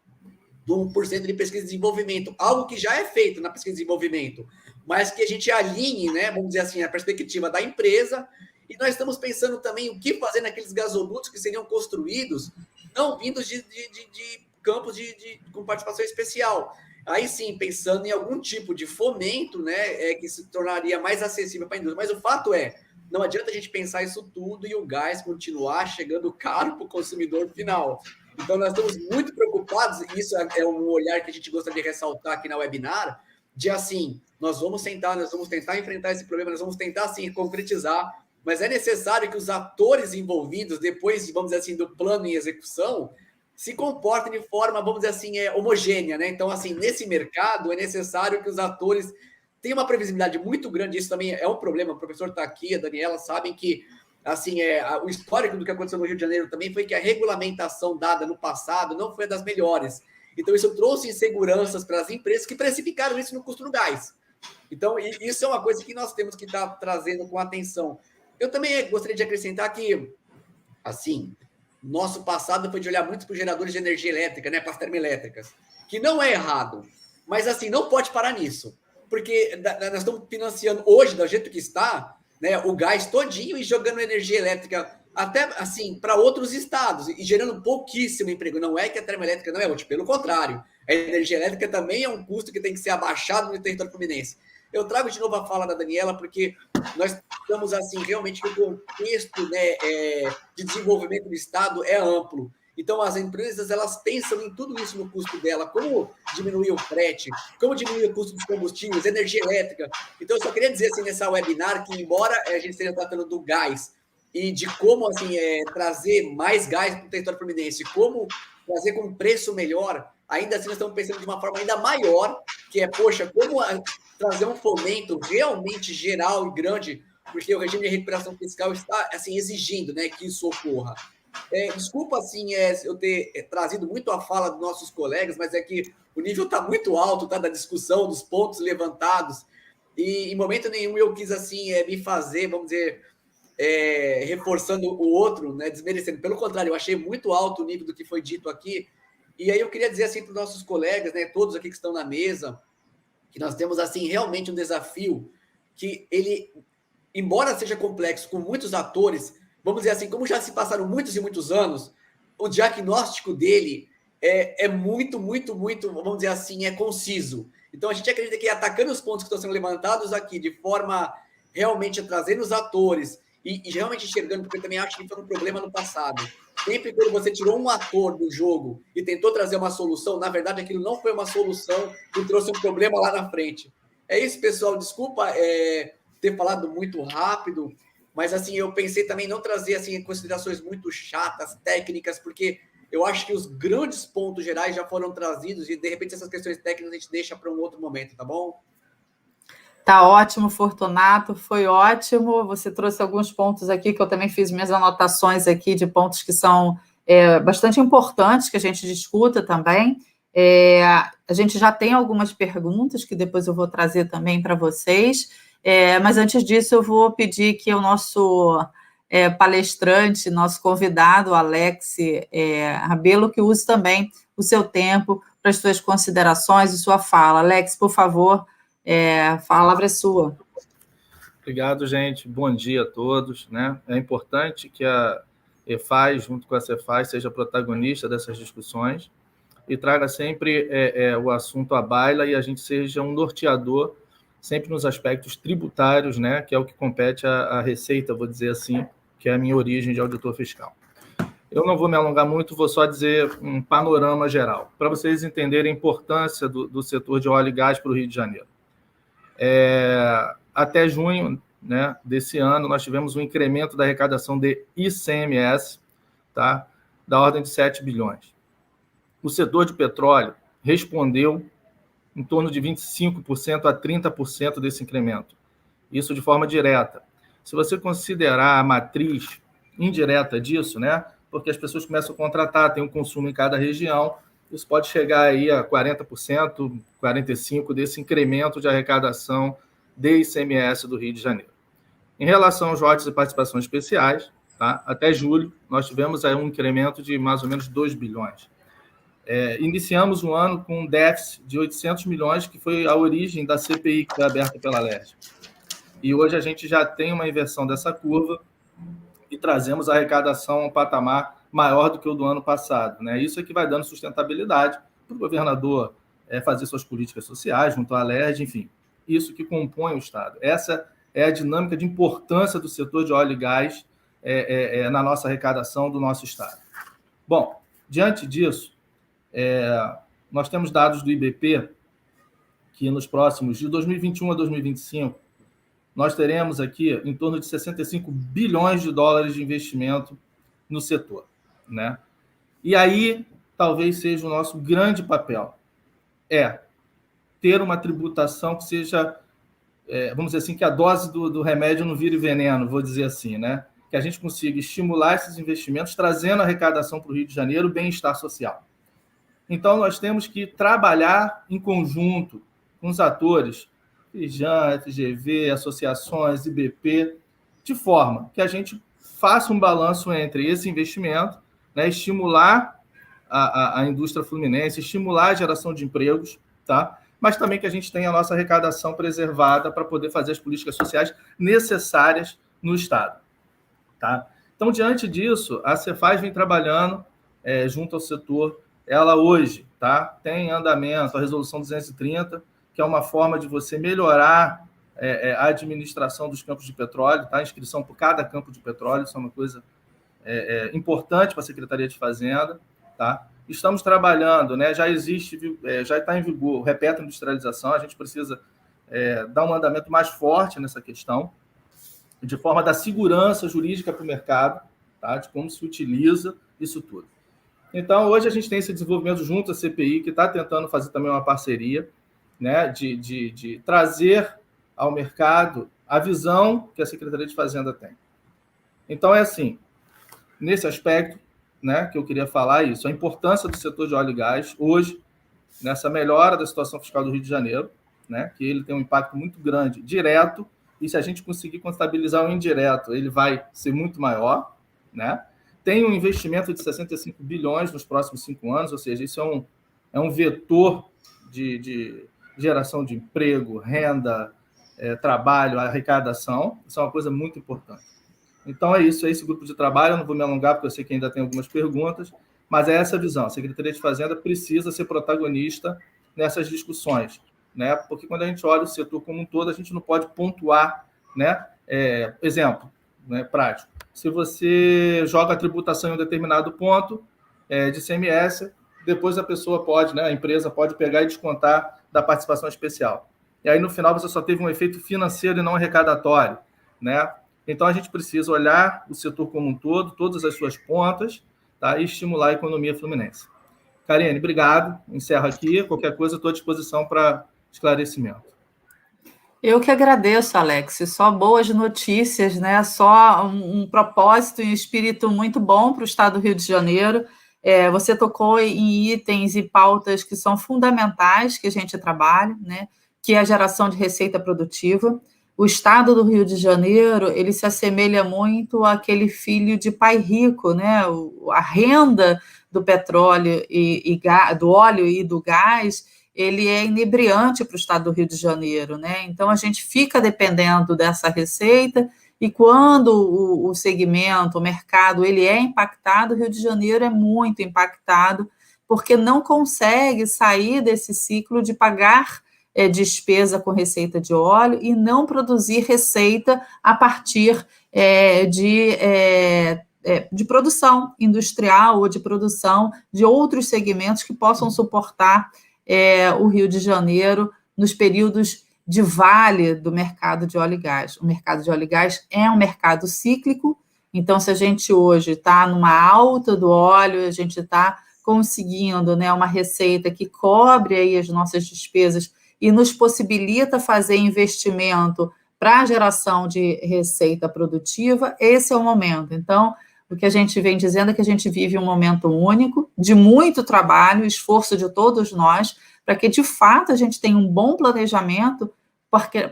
do 1% de pesquisa e desenvolvimento, algo que já é feito na pesquisa e desenvolvimento, mas que a gente alinhe, né, vamos dizer assim, a perspectiva da empresa. E nós estamos pensando também o que fazer naqueles gasodutos que seriam construídos, não vindos de campos com participação especial. Aí sim, pensando em algum tipo de fomento, né, que se tornaria mais acessível para a indústria. Mas o fato não adianta a gente pensar isso tudo e o gás continuar chegando caro para o consumidor final. Então, nós estamos muito preocupados, e isso é um olhar que a gente gostaria de ressaltar aqui na webinar, de assim, nós vamos tentar enfrentar esse problema, nós vamos tentar, assim, concretizar, mas é necessário que os atores envolvidos, depois, vamos dizer assim, do plano em execução, se comportem de forma, vamos dizer assim, homogênea, né? Então, assim, nesse mercado, é necessário que os atores tenham uma previsibilidade muito grande. Isso também é um problema. O professor está aqui, a Daniela, sabem que assim, o histórico do que aconteceu no Rio de Janeiro também foi que a regulamentação dada no passado não foi das melhores. Então, isso trouxe inseguranças para as empresas que precificaram isso no custo do gás. Então, isso é uma coisa que nós temos que estar trazendo com atenção. Eu também gostaria de acrescentar que, assim, nosso passado foi de olhar muito para os geradores de energia elétrica, né, para as termoelétricas, que não é errado, mas, assim, não pode parar nisso, porque nós estamos financiando hoje, do jeito que está, né, o gás todinho e jogando energia elétrica até, assim, para outros estados e gerando pouquíssimo emprego. Não é que a termoelétrica não é útil, pelo contrário, a energia elétrica também é um custo que tem que ser abaixado no território fluminense. Eu trago de novo a fala da Daniela, porque nós estamos, assim, realmente que o contexto, né, de desenvolvimento do Estado é amplo. Então, as empresas, elas pensam em tudo isso no custo dela, como diminuir o frete, como diminuir o custo dos combustíveis, energia elétrica. Então, eu só queria dizer, assim, nessa webinar, que embora a gente esteja tratando do gás e de como, assim, trazer mais gás para o território fluminense, como trazer com um preço melhor, ainda assim nós estamos pensando de uma forma ainda maior, que é, poxa, como trazer um fomento realmente geral e grande, porque o regime de recuperação fiscal está, assim, exigindo, né, que isso ocorra. Desculpa, assim, eu ter trazido muito a fala dos nossos colegas, mas é que o nível está muito alto, tá, da discussão, dos pontos levantados, e em momento nenhum eu quis, assim, me fazer, vamos dizer, reforçando o outro, né, desmerecendo. Pelo contrário, eu achei muito alto o nível do que foi dito aqui, e aí eu queria dizer, assim, para os nossos colegas, né, todos aqui que estão na mesa, que nós temos, assim, realmente um desafio que ele, embora seja complexo, com muitos atores, vamos dizer assim, como já se passaram muitos e muitos anos, o diagnóstico dele é muito, vamos dizer assim, conciso. Então, a gente acredita que atacando os pontos que estão sendo levantados aqui, de forma realmente trazendo os atores e realmente enxergando, porque eu também acho que foi um problema no passado. Sempre quando você tirou um ator do jogo e tentou trazer uma solução, na verdade, aquilo não foi uma solução e trouxe um problema lá na frente. É isso, pessoal. Desculpa ter falado muito rápido, mas, assim, eu pensei também em não trazer, assim, considerações muito chatas, técnicas, porque eu acho que os grandes pontos gerais já foram trazidos e, de repente, essas questões técnicas a gente deixa para um outro momento, tá bom? Tá ótimo, Fortunato, foi ótimo. Você trouxe alguns pontos aqui que eu também fiz minhas anotações aqui de pontos que são bastante importantes que a gente discuta também. A gente já tem algumas perguntas que depois eu vou trazer também para vocês, mas antes disso eu vou pedir que o nosso palestrante, nosso convidado, Alex Rabelo, que use também o seu tempo para as suas considerações e sua fala. Alex, por favor, a palavra é sua. Obrigado, gente. Bom dia a todos, né? É importante que a EFAS, junto com a Cefaz, seja protagonista dessas discussões e traga sempre o assunto à baila e a gente seja um norteador sempre nos aspectos tributários, né? Que é o que compete à Receita, vou dizer assim, que é a minha origem de auditor fiscal. Eu não vou me alongar muito, vou só dizer um panorama geral, para vocês entenderem a importância do setor de óleo e gás para o Rio de Janeiro. Até junho, né, desse ano, nós tivemos um incremento da arrecadação de ICMS, tá, da ordem de 7 bilhões. O setor de petróleo respondeu em torno de 25% a 30% desse incremento. Isso de forma direta. Se você considerar a matriz indireta disso, né, porque as pessoas começam a contratar, tem um consumo em cada região, isso pode chegar aí a 40%, 45% desse incremento de arrecadação de ICMS do Rio de Janeiro. Em relação aos royalties e participações especiais, tá, até julho, nós tivemos aí um incremento de mais ou menos 2 bilhões. Iniciamos o ano com um déficit de 800 milhões, que foi a origem da CPI que foi aberta pela LERJ. E hoje a gente já tem uma inversão dessa curva e trazemos a arrecadação a um patamar maior do que o do ano passado, né? Isso é que vai dando sustentabilidade para o governador fazer suas políticas sociais junto à LERJ, enfim, isso que compõe o Estado. Essa é a dinâmica de importância do setor de óleo e gás na nossa arrecadação do nosso Estado. Bom, diante disso, nós temos dados do IBP que nos próximos, de 2021 a 2025, nós teremos aqui em torno de 65 bilhões de dólares de investimento no setor, né? E aí, talvez seja o nosso grande papel, ter uma tributação que seja, vamos dizer assim, que a dose do remédio não vire veneno, vou dizer assim, né? Que que a gente consiga estimular esses investimentos, trazendo arrecadação para o Rio de Janeiro, bem-estar social. Então, nós temos que trabalhar em conjunto com os atores, FIJAN, FGV, associações, IBP, de forma que a gente faça um balanço entre esse investimento, né, estimular a indústria fluminense, estimular a geração de empregos, tá? Mas também que a gente tenha a nossa arrecadação preservada para poder fazer as políticas sociais necessárias no Estado. Tá? Então, diante disso, a Cefaz vem trabalhando junto ao setor. Ela hoje, tá, tem em andamento a Resolução 230, que é uma forma de você melhorar a administração dos campos de petróleo, tá? A inscrição por cada campo de petróleo, isso é uma coisa importante para a Secretaria de Fazenda. Tá? Estamos trabalhando, né? Já está em vigor o repetro industrialização, a gente precisa dar um andamento mais forte nessa questão, de forma da segurança jurídica para o mercado, tá? De como se utiliza isso tudo. Então, hoje a gente tem esse desenvolvimento junto à CPI, que está tentando fazer também uma parceria, né? De trazer ao mercado a visão que a Secretaria de Fazenda tem. Então, é assim, nesse aspecto, né, que eu queria falar isso, a importância do setor de óleo e gás hoje, nessa melhora da situação fiscal do Rio de Janeiro, né, que ele tem um impacto muito grande, direto, e se a gente conseguir contabilizar o indireto, ele vai ser muito maior, né? Tem um investimento de 65 bilhões nos próximos 5 anos, ou seja, isso é um vetor de geração de emprego, renda, trabalho, arrecadação, isso é uma coisa muito importante. Então, é isso, é esse grupo de trabalho. Eu não vou me alongar, porque eu sei que ainda tem algumas perguntas, mas é essa a visão. A Secretaria de Fazenda precisa ser protagonista nessas discussões, né? Porque quando a gente olha o setor como um todo, a gente não pode pontuar, né? Exemplo, né, prático. Se você joga a tributação em um determinado ponto de ICMS, depois a pessoa pode, né, a empresa pode pegar e descontar da participação especial. E aí, no final, você só teve um efeito financeiro e não arrecadatório, né? Então, a gente precisa olhar o setor como um todo, todas as suas pontas, tá? E estimular a economia fluminense. Karine, obrigado. Encerro aqui. Qualquer coisa, estou à disposição para esclarecimento. Eu que agradeço, Alex. Só boas notícias, né? Só um propósito e um espírito muito bom para o Estado do Rio de Janeiro. Você tocou em itens e pautas que são fundamentais que a gente trabalha, né? Que é a geração de receita produtiva. O Estado do Rio de Janeiro, ele se assemelha muito àquele filho de pai rico, né? A renda do petróleo do óleo e do gás, ele é inebriante para o Estado do Rio de Janeiro, né? Então, a gente fica dependendo dessa receita e quando o segmento, o mercado, ele é impactado, o Rio de Janeiro é muito impactado porque não consegue sair desse ciclo de pagar despesa com receita de óleo e não produzir receita a partir de produção industrial ou de produção de outros segmentos que possam suportar o Rio de Janeiro nos períodos de vale do mercado de óleo e gás. O mercado de óleo e gás é um mercado cíclico, então se a gente hoje está numa alta do óleo, a gente está conseguindo, né, uma receita que cobre aí as nossas despesas e nos possibilita fazer investimento para a geração de receita produtiva, esse é o momento. Então, o que a gente vem dizendo é que a gente vive um momento único, de muito trabalho, esforço de todos nós, para que, de fato, a gente tenha um bom planejamento,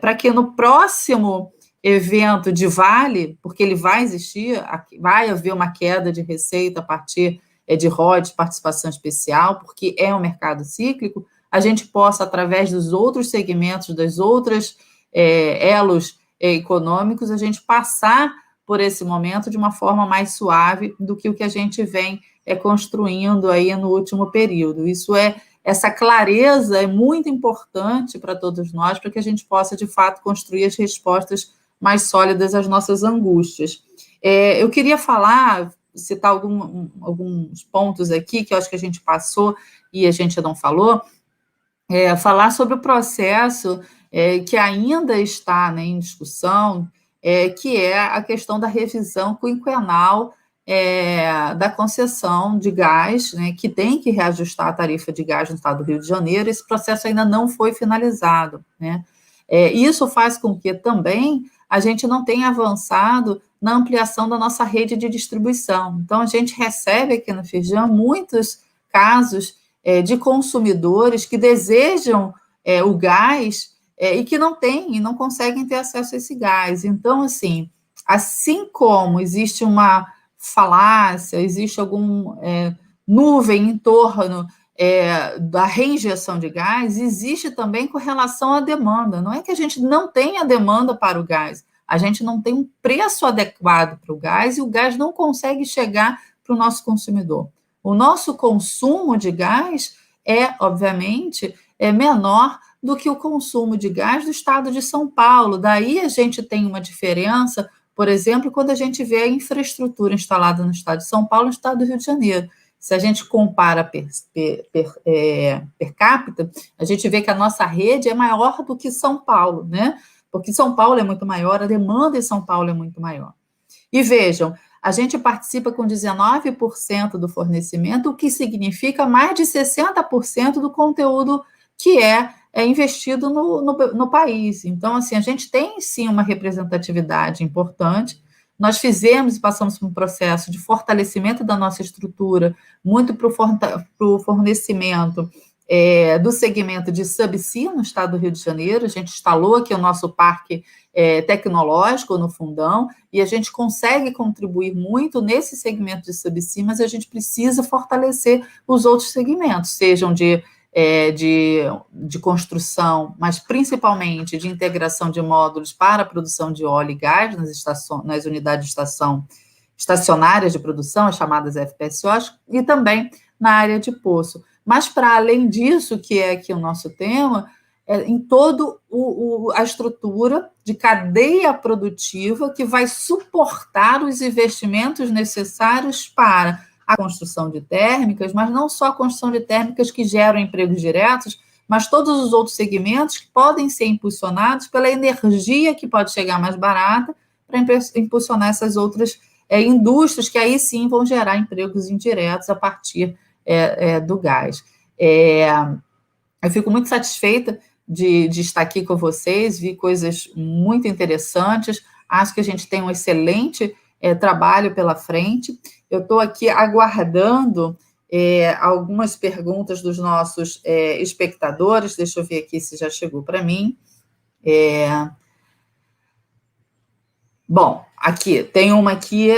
para que no próximo evento de vale, porque ele vai existir, vai haver uma queda de receita a partir de ROD, participação especial, porque é um mercado cíclico, a gente possa, através dos outros segmentos, das outras elos econômicos, a gente passar por esse momento de uma forma mais suave do que o que a gente vem construindo aí no último período. Essa clareza é muito importante para todos nós, para que a gente possa, de fato, construir as respostas mais sólidas às nossas angústias. Eu queria citar alguns pontos aqui que eu acho que a gente passou e a gente não falou, falar sobre o processo que ainda está, né, em discussão, que é a questão da revisão quinquenal da concessão de gás, né, que tem que reajustar a tarifa de gás no Estado do Rio de Janeiro. Esse processo ainda não foi finalizado, né? Isso faz com que também a gente não tenha avançado na ampliação da nossa rede de distribuição. Então, a gente recebe aqui no Firjan muitos casos de consumidores que desejam o gás e que não têm e não conseguem ter acesso a esse gás. Então, assim como existe uma falácia, existe alguma nuvem em torno da reinjeção de gás, existe também com relação à demanda. Não é que a gente não tenha demanda para o gás, a gente não tem um preço adequado para o gás e o gás não consegue chegar para o nosso consumidor. O nosso consumo de gás obviamente, menor do que o consumo de gás do estado de São Paulo. Daí a gente tem uma diferença, por exemplo, quando a gente vê a infraestrutura instalada no estado de São Paulo e no estado do Rio de Janeiro. Se a gente compara per capita, a gente vê que a nossa rede é maior do que São Paulo, né? Porque São Paulo é muito maior, a demanda em São Paulo é muito maior. E vejam, a gente participa com 19% do fornecimento, o que significa mais de 60% do conteúdo que é investido no país. Então, a gente tem, sim, uma representatividade importante. Nós fizemos e passamos por um processo de fortalecimento da nossa estrutura, muito para o fornecimento do segmento de subsea no estado do Rio de Janeiro. A gente instalou aqui o nosso parque tecnológico no Fundão, e a gente consegue contribuir muito nesse segmento de subsea, mas a gente precisa fortalecer os outros segmentos, sejam de construção, mas principalmente de integração de módulos para a produção de óleo e gás nas unidades de estacionárias de produção, as chamadas FPSOs, e também na área de poço. Mas, para além disso, que é aqui o nosso tema, em toda a estrutura de cadeia produtiva que vai suportar os investimentos necessários para a construção de térmicas, mas não só a construção de térmicas que geram empregos diretos, mas todos os outros segmentos que podem ser impulsionados pela energia que pode chegar mais barata para impulsionar essas outras indústrias que aí sim vão gerar empregos indiretos a partir do gás. Eu fico muito satisfeita de estar aqui com vocês, vi coisas muito interessantes, acho que a gente tem um excelente trabalho pela frente. Eu estou aqui aguardando algumas perguntas dos nossos espectadores, deixa eu ver aqui se já chegou para mim. Bom, aqui, tem uma aqui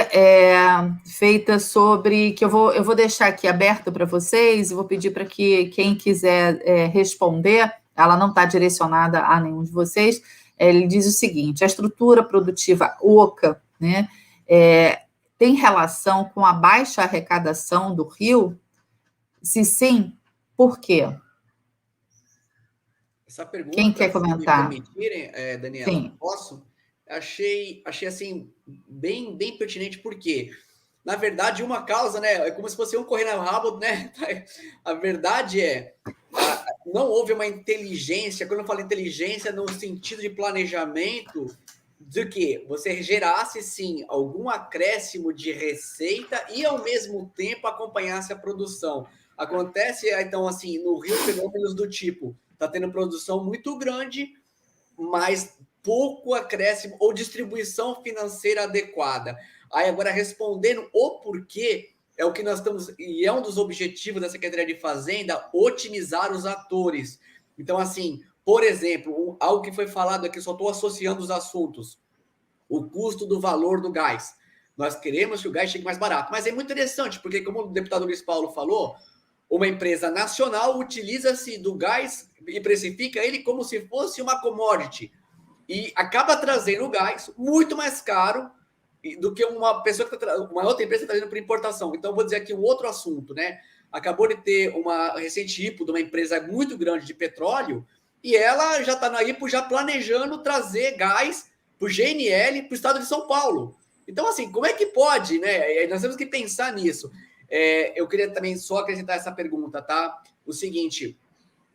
feita sobre, que eu vou deixar aqui aberto para vocês, e vou pedir para que quem quiser responder, ela não está direcionada a nenhum de vocês, ele diz o seguinte: a estrutura produtiva oca, né, tem relação com a baixa arrecadação do Rio? Se sim, por quê? Essa pergunta, quem quer comentar? Se me permitirem, Daniela, sim. Posso? Achei assim, bem pertinente, porque, na verdade, uma causa, né, é como se fosse um correr no rabo, né? A verdade não houve uma inteligência, quando eu falo inteligência, no sentido de planejamento, de que você gerasse, sim, algum acréscimo de receita e, ao mesmo tempo, acompanhasse a produção. Acontece, então, assim, no Rio, fenômenos do tipo, está tendo produção muito grande, mas pouco acréscimo ou distribuição financeira adequada. Aí, agora, respondendo o porquê, é o que nós estamos, e é um dos objetivos da Secretaria de Fazenda, otimizar os atores. Então, assim, por exemplo, algo que foi falado aqui, só estou associando os assuntos, o custo do valor do gás. Nós queremos que o gás chegue mais barato, mas é muito interessante, porque, como o deputado Luiz Paulo falou, uma empresa nacional utiliza-se do gás e precifica ele como se fosse uma commodity, e acaba trazendo o gás muito mais caro do que uma pessoa uma outra empresa está trazendo por importação. Então, vou dizer aqui um outro assunto, né? Acabou de ter uma recente IPO de uma empresa muito grande de petróleo, e ela já está na IPO já planejando trazer gás para o GNL, para o estado de São Paulo. Então, assim, como é que pode, né? Nós temos que pensar nisso. Eu queria também só acrescentar essa pergunta, tá? O seguinte,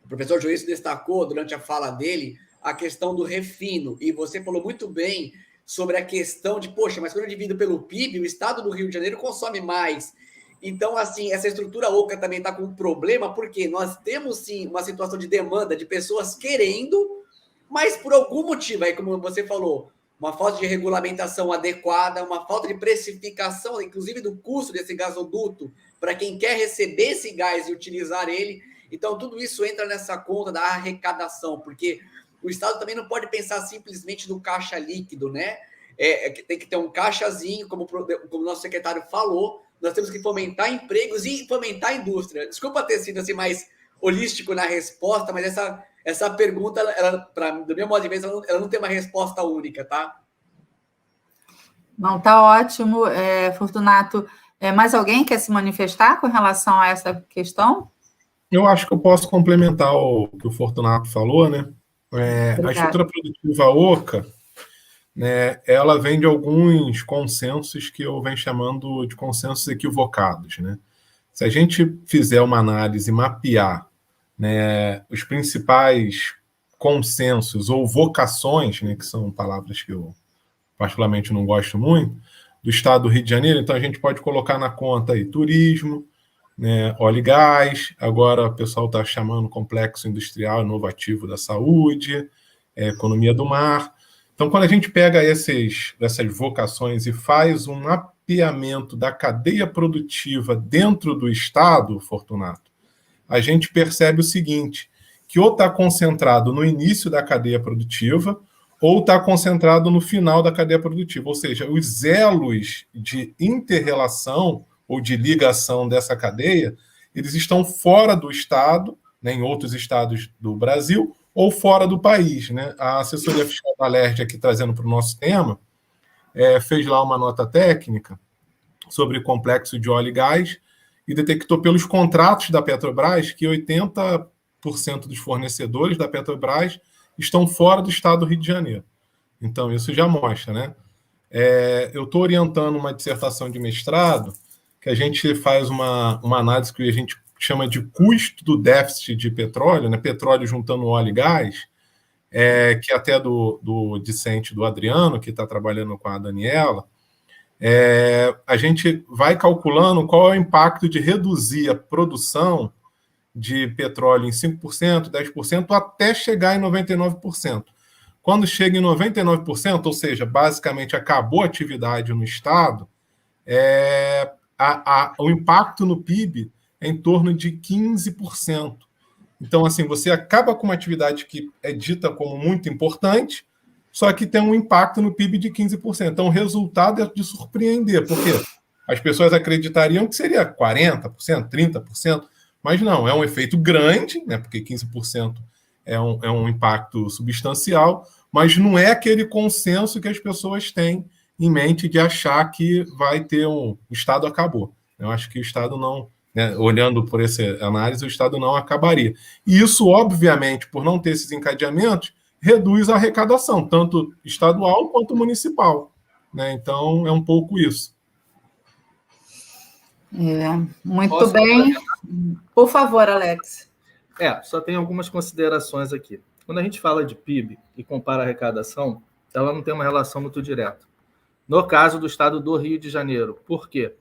o professor Joilson destacou durante a fala dele a questão do refino, e você falou muito bem sobre a questão de, poxa, mas quando eu divido pelo PIB, o estado do Rio de Janeiro consome mais. Então, assim, essa estrutura oca também está com um problema, porque nós temos, sim, uma situação de demanda de pessoas querendo, mas por algum motivo, aí como você falou, uma falta de regulamentação adequada, uma falta de precificação, inclusive do custo desse gasoduto, para quem quer receber esse gás e utilizar ele. Então, tudo isso entra nessa conta da arrecadação, porque o Estado também não pode pensar simplesmente no caixa líquido, né? Tem que ter um caixazinho, como o nosso secretário falou, nós temos que fomentar empregos e fomentar a indústria. Desculpa ter sido assim mais holístico na resposta, mas essa pergunta, do meu modo de ver, ela não tem uma resposta única, tá? Não, tá ótimo. Fortunato, mais alguém quer se manifestar com relação a essa questão? Eu acho que eu posso complementar o que o Fortunato falou, né? A estrutura produtiva oca, né, ela vem de alguns consensos que eu venho chamando de consensos equivocados, né? Se a gente fizer uma análise e mapear, né, os principais consensos ou vocações, né, que são palavras que eu particularmente não gosto muito, do estado do Rio de Janeiro, então a gente pode colocar na conta aí turismo, né, óleo e gás, agora o pessoal está chamando complexo industrial inovativo da saúde, economia do mar. Então, quando a gente pega essas vocações e faz um mapeamento da cadeia produtiva dentro do Estado, Fortunato, a gente percebe o seguinte, que ou está concentrado no início da cadeia produtiva ou está concentrado no final da cadeia produtiva, ou seja, os elos de inter-relação ou de ligação dessa cadeia, eles estão fora do Estado, né, em outros estados do Brasil, ou fora do país, né? A assessoria fiscal da LERJ, aqui trazendo para o nosso tema, fez lá uma nota técnica sobre complexo de óleo e gás e detectou pelos contratos da Petrobras que 80% dos fornecedores da Petrobras estão fora do estado do Rio de Janeiro. Então, isso já mostra, né? Eu estou orientando uma dissertação de mestrado que a gente faz uma análise que a gente chama de custo do déficit de petróleo, né? Petróleo juntando óleo e gás, que até do discente do Adriano, que está trabalhando com a Daniela, a gente vai calculando qual é o impacto de reduzir a produção de petróleo em 5%, 10%, até chegar em 99%. Quando chega em 99%, ou seja, basicamente acabou a atividade no Estado, o impacto no PIB é em torno de 15%. Então, assim, você acaba com uma atividade que é dita como muito importante, só que tem um impacto no PIB de 15%. Então, o resultado é de surpreender, porque as pessoas acreditariam que seria 40%, 30%, mas não, é um efeito grande, né, porque 15% é um impacto substancial, mas não é aquele consenso que as pessoas têm em mente de achar que vai ter o Estado acabou. Eu acho que o Estado não, né, olhando por essa análise, o Estado não acabaria. E isso, obviamente, por não ter esses encadeamentos, reduz a arrecadação, tanto estadual quanto municipal, né? Então, é um pouco isso. Muito bem. Por favor, Alex. Só tem algumas considerações aqui. Quando a gente fala de PIB e compara a arrecadação, ela não tem uma relação muito direta. No caso do estado do Rio de Janeiro. Por quê?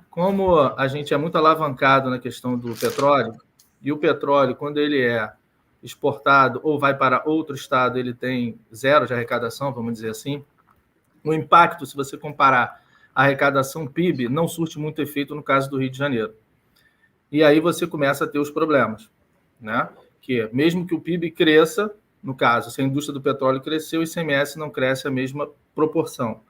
Como a gente é muito alavancado na questão do petróleo, e o petróleo, quando ele é exportado ou vai para outro estado, ele tem zero de arrecadação, vamos dizer assim, o impacto, se você comparar a arrecadação PIB, não surte muito efeito no caso do Rio de Janeiro. E aí você começa a ter os problemas, né? Que mesmo que o PIB cresça, no caso, se a indústria do petróleo cresceu, o ICMS não cresce a mesma proporção.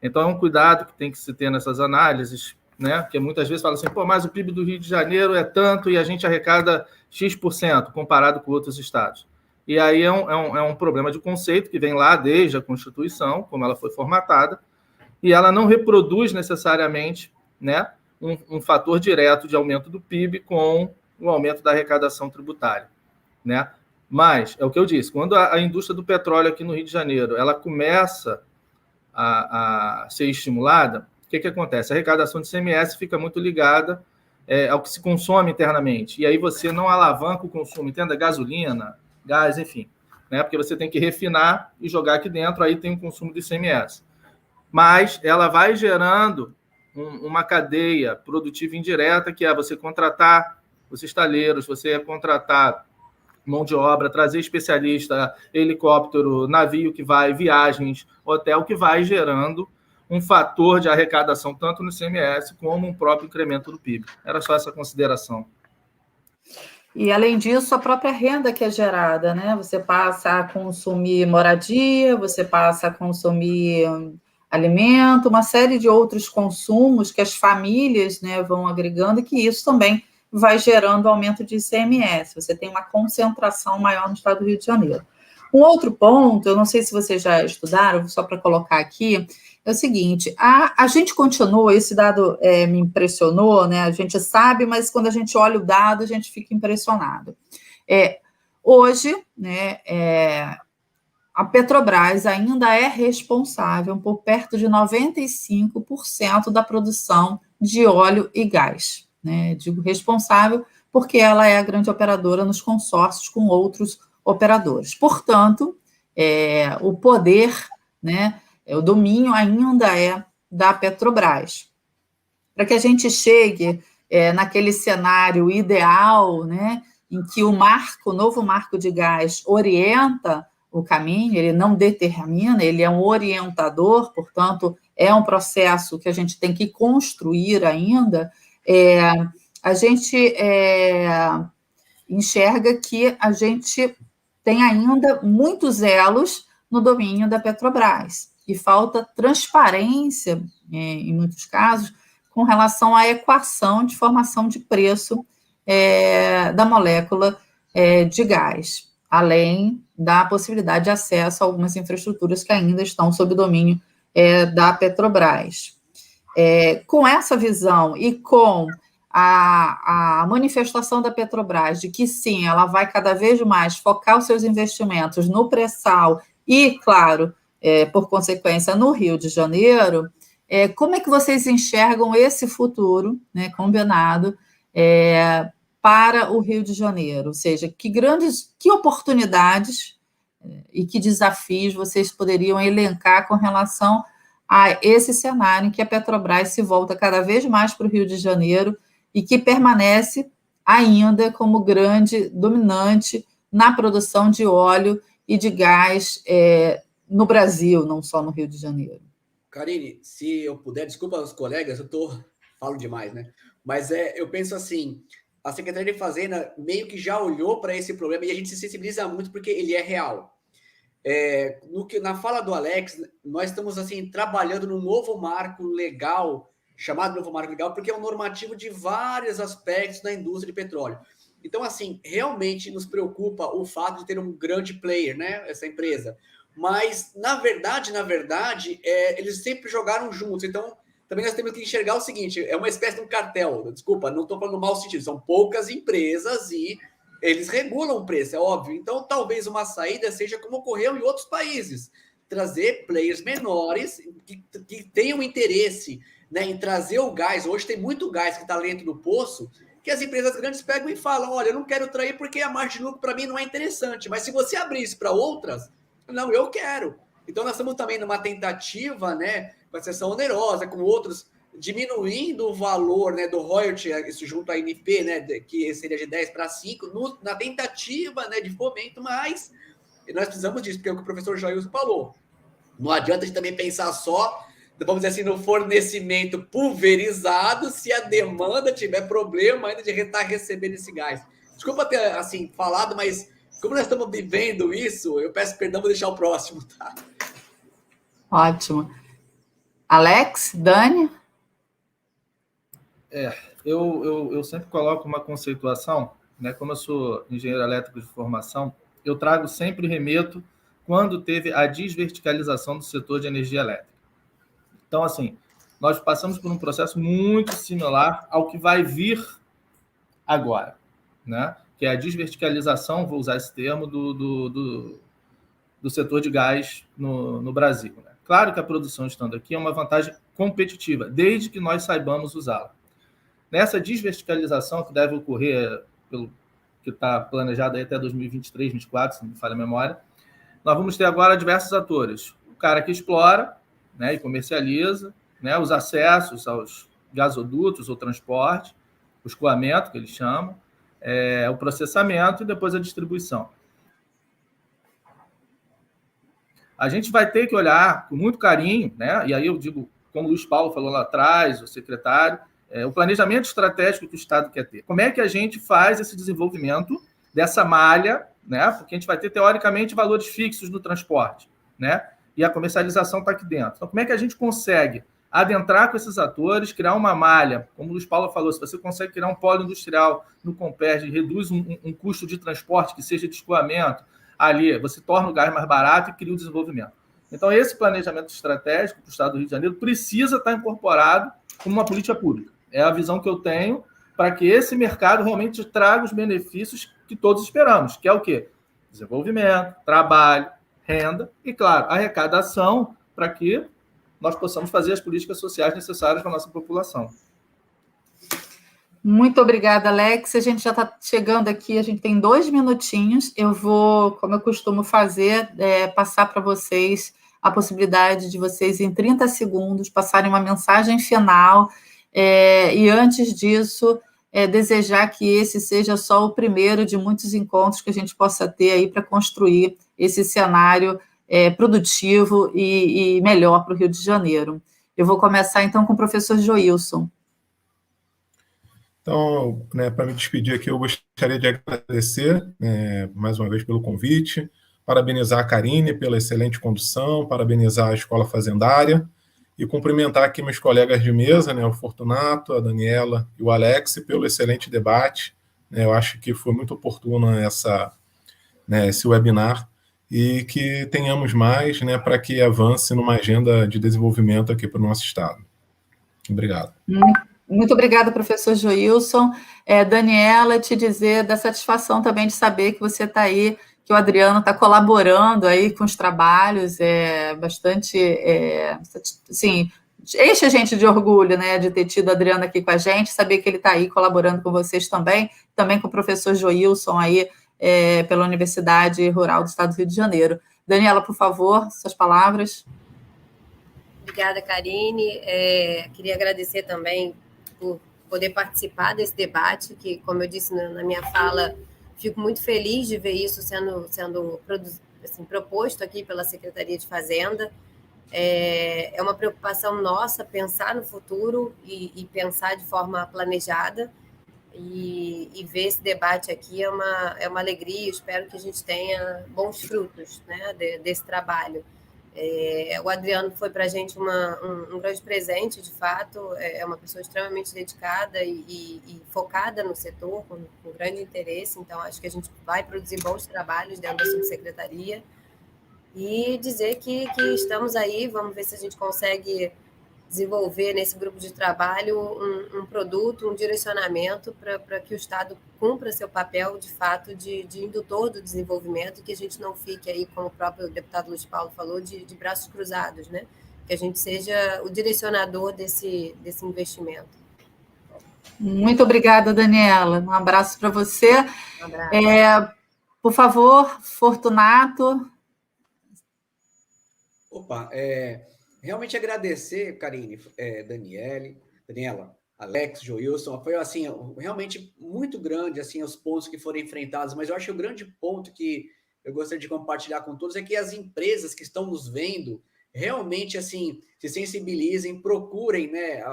Então, é um cuidado que tem que se ter nessas análises, né? Porque muitas vezes fala assim, mas o PIB do Rio de Janeiro é tanto e a gente arrecada X% comparado com outros estados. E aí é um problema de conceito que vem lá desde a Constituição, como ela foi formatada, e ela não reproduz necessariamente, né, um fator direto de aumento do PIB com o aumento da arrecadação tributária, né? Mas, é o que eu disse, quando a indústria do petróleo aqui no Rio de Janeiro ela começa a ser estimulada, o que acontece? A arrecadação de ICMS fica muito ligada ao que se consome internamente, e aí você não alavanca o consumo, entenda, gasolina, gás, enfim, né? Porque você tem que refinar e jogar aqui dentro, aí tem o consumo de ICMS. Mas ela vai gerando uma cadeia produtiva indireta, que é você contratar os estaleiros, você contratar mão de obra, trazer especialista, helicóptero, navio que vai, viagens, hotel que vai gerando um fator de arrecadação tanto no ICMS como um próprio incremento do PIB. Era só essa consideração. E, além disso, a própria renda que é gerada, né? Você passa a consumir moradia, você passa a consumir alimento, uma série de outros consumos que as famílias, né, vão agregando, e que isso também vai gerando aumento de ICMS. Você tem uma concentração maior no estado do Rio de Janeiro. Um outro ponto, eu não sei se vocês já estudaram, só para colocar aqui, é o seguinte, a gente continua, esse dado me impressionou, né? A gente sabe, mas quando a gente olha o dado, a gente fica impressionado. Hoje, né, a Petrobras ainda é responsável por perto de 95% da produção de óleo e gás, né? Digo responsável porque ela é a grande operadora nos consórcios com outros operadores. Portanto, o poder, né, o domínio ainda é da Petrobras. Para que a gente chegue naquele cenário ideal, né, em que o novo marco de gás orienta o caminho, ele não determina, ele é um orientador, portanto, é um processo que a gente tem que construir ainda, a gente enxerga que a gente tem ainda muitos elos no domínio da Petrobras, e falta transparência, em muitos casos, com relação à equação de formação de preço da molécula de gás, além da possibilidade de acesso a algumas infraestruturas que ainda estão sob domínio da Petrobras. Com essa visão e com a manifestação da Petrobras de que, sim, ela vai cada vez mais focar os seus investimentos no pré-sal e, claro, por consequência, no Rio de Janeiro, como é que vocês enxergam esse futuro, né, combinado, para o Rio de Janeiro? Ou seja, que oportunidades e que desafios vocês poderiam elencar com relação a esse cenário em que a Petrobras se volta cada vez mais para o Rio de Janeiro e que permanece ainda como grande dominante na produção de óleo e de gás no Brasil, não só no Rio de Janeiro? Karine, se eu puder, desculpa os colegas, falo demais, né? Mas eu penso assim, a Secretaria de Fazenda meio que já olhou para esse problema e a gente se sensibiliza muito porque ele é real. Na fala do Alex, nós estamos assim trabalhando num novo marco legal, chamado novo marco legal, porque é um normativo de vários aspectos da indústria de petróleo. Então, assim, realmente nos preocupa o fato de ter um grande player, né, essa empresa. Mas, na verdade, eles sempre jogaram juntos. Então, também nós temos que enxergar o seguinte, é uma espécie de um cartel. Desculpa, não estou falando no mau sentido. São poucas empresas e eles regulam o preço, é óbvio. Então, talvez uma saída seja como ocorreu em outros países. Trazer players menores que tenham interesse, né, em trazer o gás. Hoje tem muito gás que está dentro do poço, que as empresas grandes pegam e falam, olha, eu não quero trair porque a margem de lucro para mim não é interessante. Mas se você abrir isso para outras, não, eu quero. Então, nós estamos também numa tentativa, né, com a seção onerosa, com outros, diminuindo o valor, né, do royalty, isso junto à ANP, né, que seria de 10 para 5, na tentativa, né, de fomento, mas nós precisamos disso, porque é o que o professor Jailson falou. Não adianta a gente também pensar só, vamos dizer assim, no fornecimento pulverizado, se a demanda tiver problema ainda de estar recebendo esse gás. Desculpa ter, assim, falado, mas como nós estamos vivendo isso, eu peço perdão, vou deixar o próximo, tá? Ótimo. Alex, Dani? Eu sempre coloco uma conceituação, né? Como eu sou engenheiro elétrico de formação, eu trago sempre remeto quando teve a desverticalização do setor de energia elétrica. Então, assim, nós passamos por um processo muito similar ao que vai vir agora, né? Que é a desverticalização, vou usar esse termo, do setor de gás no Brasil, né? Claro que a produção estando aqui é uma vantagem competitiva, desde que nós saibamos usá-la. Nessa desverticalização que deve ocorrer, pelo que está planejado aí até 2023, 2024, se não me falha a memória, nós vamos ter agora diversos atores. O cara que explora, né, e comercializa, né, os acessos aos gasodutos ou transporte, o escoamento, que eles chamam, o processamento e depois a distribuição. A gente vai ter que olhar com muito carinho, né? E aí eu digo, como o Luiz Paulo falou lá atrás, o secretário, o planejamento estratégico que o Estado quer ter. Como é que a gente faz esse desenvolvimento dessa malha, né? Porque a gente vai ter, teoricamente, valores fixos no transporte, né? E a comercialização está aqui dentro. Então, como é que a gente consegue adentrar com esses atores, criar uma malha, como o Luiz Paulo falou, se você consegue criar um polo industrial no Comperj, reduz um custo de transporte que seja de escoamento, ali você torna o gás mais barato e cria o desenvolvimento. Então, esse planejamento estratégico para o Estado do Rio de Janeiro precisa estar incorporado como uma política pública. É a visão que eu tenho para que esse mercado realmente traga os benefícios que todos esperamos, que é o quê? Desenvolvimento, trabalho, renda e, claro, arrecadação para que nós possamos fazer as políticas sociais necessárias para a nossa população. Muito obrigada, Alex. A gente já está chegando aqui, a gente tem 2 minutinhos. Eu vou, como eu costumo fazer, passar para vocês a possibilidade de vocês, em 30 segundos, passarem uma mensagem final. E antes disso, desejar que esse seja só o primeiro de muitos encontros que a gente possa ter aí para construir esse cenário produtivo e melhor para o Rio de Janeiro. Eu vou começar, então, com o professor Joilson. Então, para me despedir aqui, eu gostaria de agradecer mais uma vez pelo convite, parabenizar a Karine pela excelente condução, parabenizar a Escola Fazendária e cumprimentar aqui meus colegas de mesa, o Fortunato, a Daniela e o Alex, pelo excelente debate. Eu acho que foi muito oportuno esse webinar e que tenhamos mais para que avance numa agenda de desenvolvimento aqui para o nosso Estado. Obrigado. Muito obrigada, professor Joilson. Daniela, te dizer da satisfação também de saber que você está aí, que o Adriano está colaborando aí com os trabalhos, bastante, assim, enche a gente de orgulho, né, de ter tido o Adriano aqui com a gente, saber que ele está aí colaborando com vocês também com o professor Joilson aí, pela Universidade Rural do Estado do Rio de Janeiro. Daniela, por favor, suas palavras. Obrigada, Karine. Queria agradecer também por poder participar desse debate, que, como eu disse na minha fala, fico muito feliz de ver isso sendo assim, proposto aqui pela Secretaria de Fazenda. É uma preocupação nossa pensar no futuro e pensar de forma planejada, e ver esse debate aqui é uma alegria. Espero que a gente tenha bons frutos, né, desse trabalho. O Adriano foi para a gente um grande presente, de fato. É uma pessoa extremamente dedicada e focada no setor, com grande interesse. Então, acho que a gente vai produzir bons trabalhos dentro da subsecretaria. E dizer que estamos aí, vamos ver se a gente consegue desenvolver nesse grupo de trabalho um produto, um direcionamento para que o Estado cumpra seu papel, de fato, de indutor do desenvolvimento, e que a gente não fique aí, como o próprio deputado Luiz Paulo falou, de braços cruzados, né? Que a gente seja o direcionador desse investimento. Muito obrigada, Daniela. Um abraço para você. Um abraço. Por favor, Fortunato. Opa, realmente agradecer, Karine, Daniela, Alex, Joilson. Foi assim, realmente muito grande assim, os pontos que foram enfrentados, mas eu acho que o grande ponto que eu gostaria de compartilhar com todos é que as empresas que estão nos vendo realmente assim se sensibilizem, procurem, né,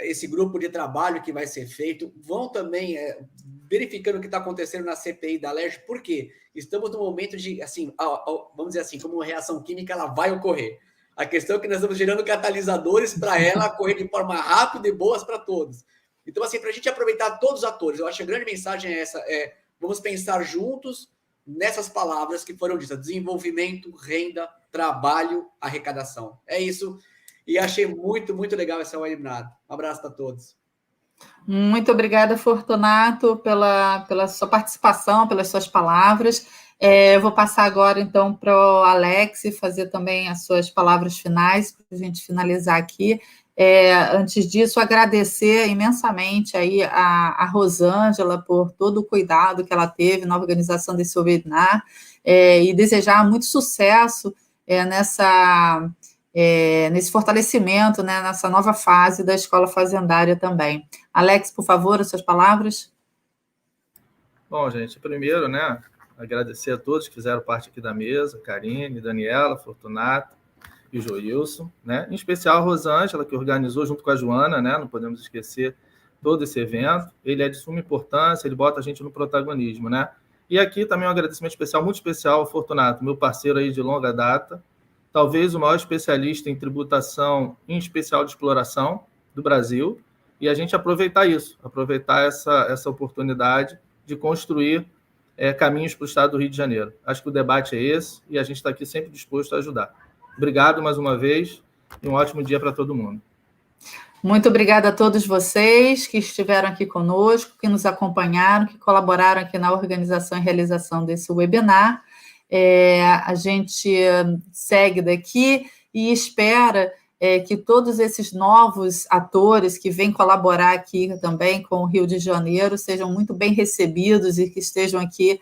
esse grupo de trabalho que vai ser feito, vão também verificando o que está acontecendo na CPI da Alerj, porque estamos no momento de, assim, vamos dizer assim, como uma reação química, ela vai ocorrer. A questão é que nós estamos gerando catalisadores para ela ocorrer de forma rápida e boas para todos. Então, assim, para a gente aproveitar todos os atores, eu acho que a grande mensagem é essa, vamos pensar juntos nessas palavras que foram ditas: desenvolvimento, renda, trabalho, arrecadação. É isso. E achei muito, muito legal essa webinar. Um abraço para todos. Muito obrigada, Fortunato, pela sua participação, pelas suas palavras. Eu vou passar agora, então, para o Alex fazer também as suas palavras finais, para a gente finalizar aqui. Antes disso, agradecer imensamente aí a Rosângela por todo o cuidado que ela teve na organização desse webinar, e desejar muito sucesso nesse fortalecimento, né, nessa nova fase da Escola Fazendária também. Alex, por favor, as suas palavras. Bom, gente, primeiro, né, agradecer a todos que fizeram parte aqui da mesa, Karine, Daniela, Fortunato e Joilson, né? Em especial a Rosângela, que organizou junto com a Joana, né? Não podemos esquecer todo esse evento. Ele é de suma importância, ele bota a gente no protagonismo, né? E aqui também um agradecimento especial, muito especial ao Fortunato, meu parceiro aí de longa data, talvez o maior especialista em tributação, em especial de exploração do Brasil, e a gente aproveitar isso, aproveitar essa oportunidade de construir caminhos para o estado do Rio de Janeiro. Acho que o debate é esse e a gente está aqui sempre disposto a ajudar. Obrigado mais uma vez e um ótimo dia para todo mundo. Muito obrigada a todos vocês que estiveram aqui conosco, que nos acompanharam, que colaboraram aqui na organização e realização desse webinar. A gente segue daqui e espera que todos esses novos atores que vêm colaborar aqui também com o Rio de Janeiro sejam muito bem recebidos e que estejam aqui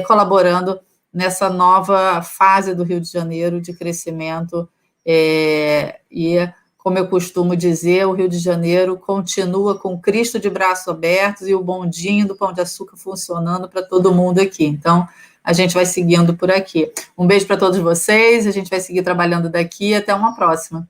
colaborando nessa nova fase do Rio de Janeiro de crescimento. E, como eu costumo dizer, o Rio de Janeiro continua com Cristo de braços abertos e o bondinho do Pão de Açúcar funcionando para todo mundo aqui. Então, a gente vai seguindo por aqui. Um beijo para todos vocês, a gente vai seguir trabalhando daqui. Até uma próxima.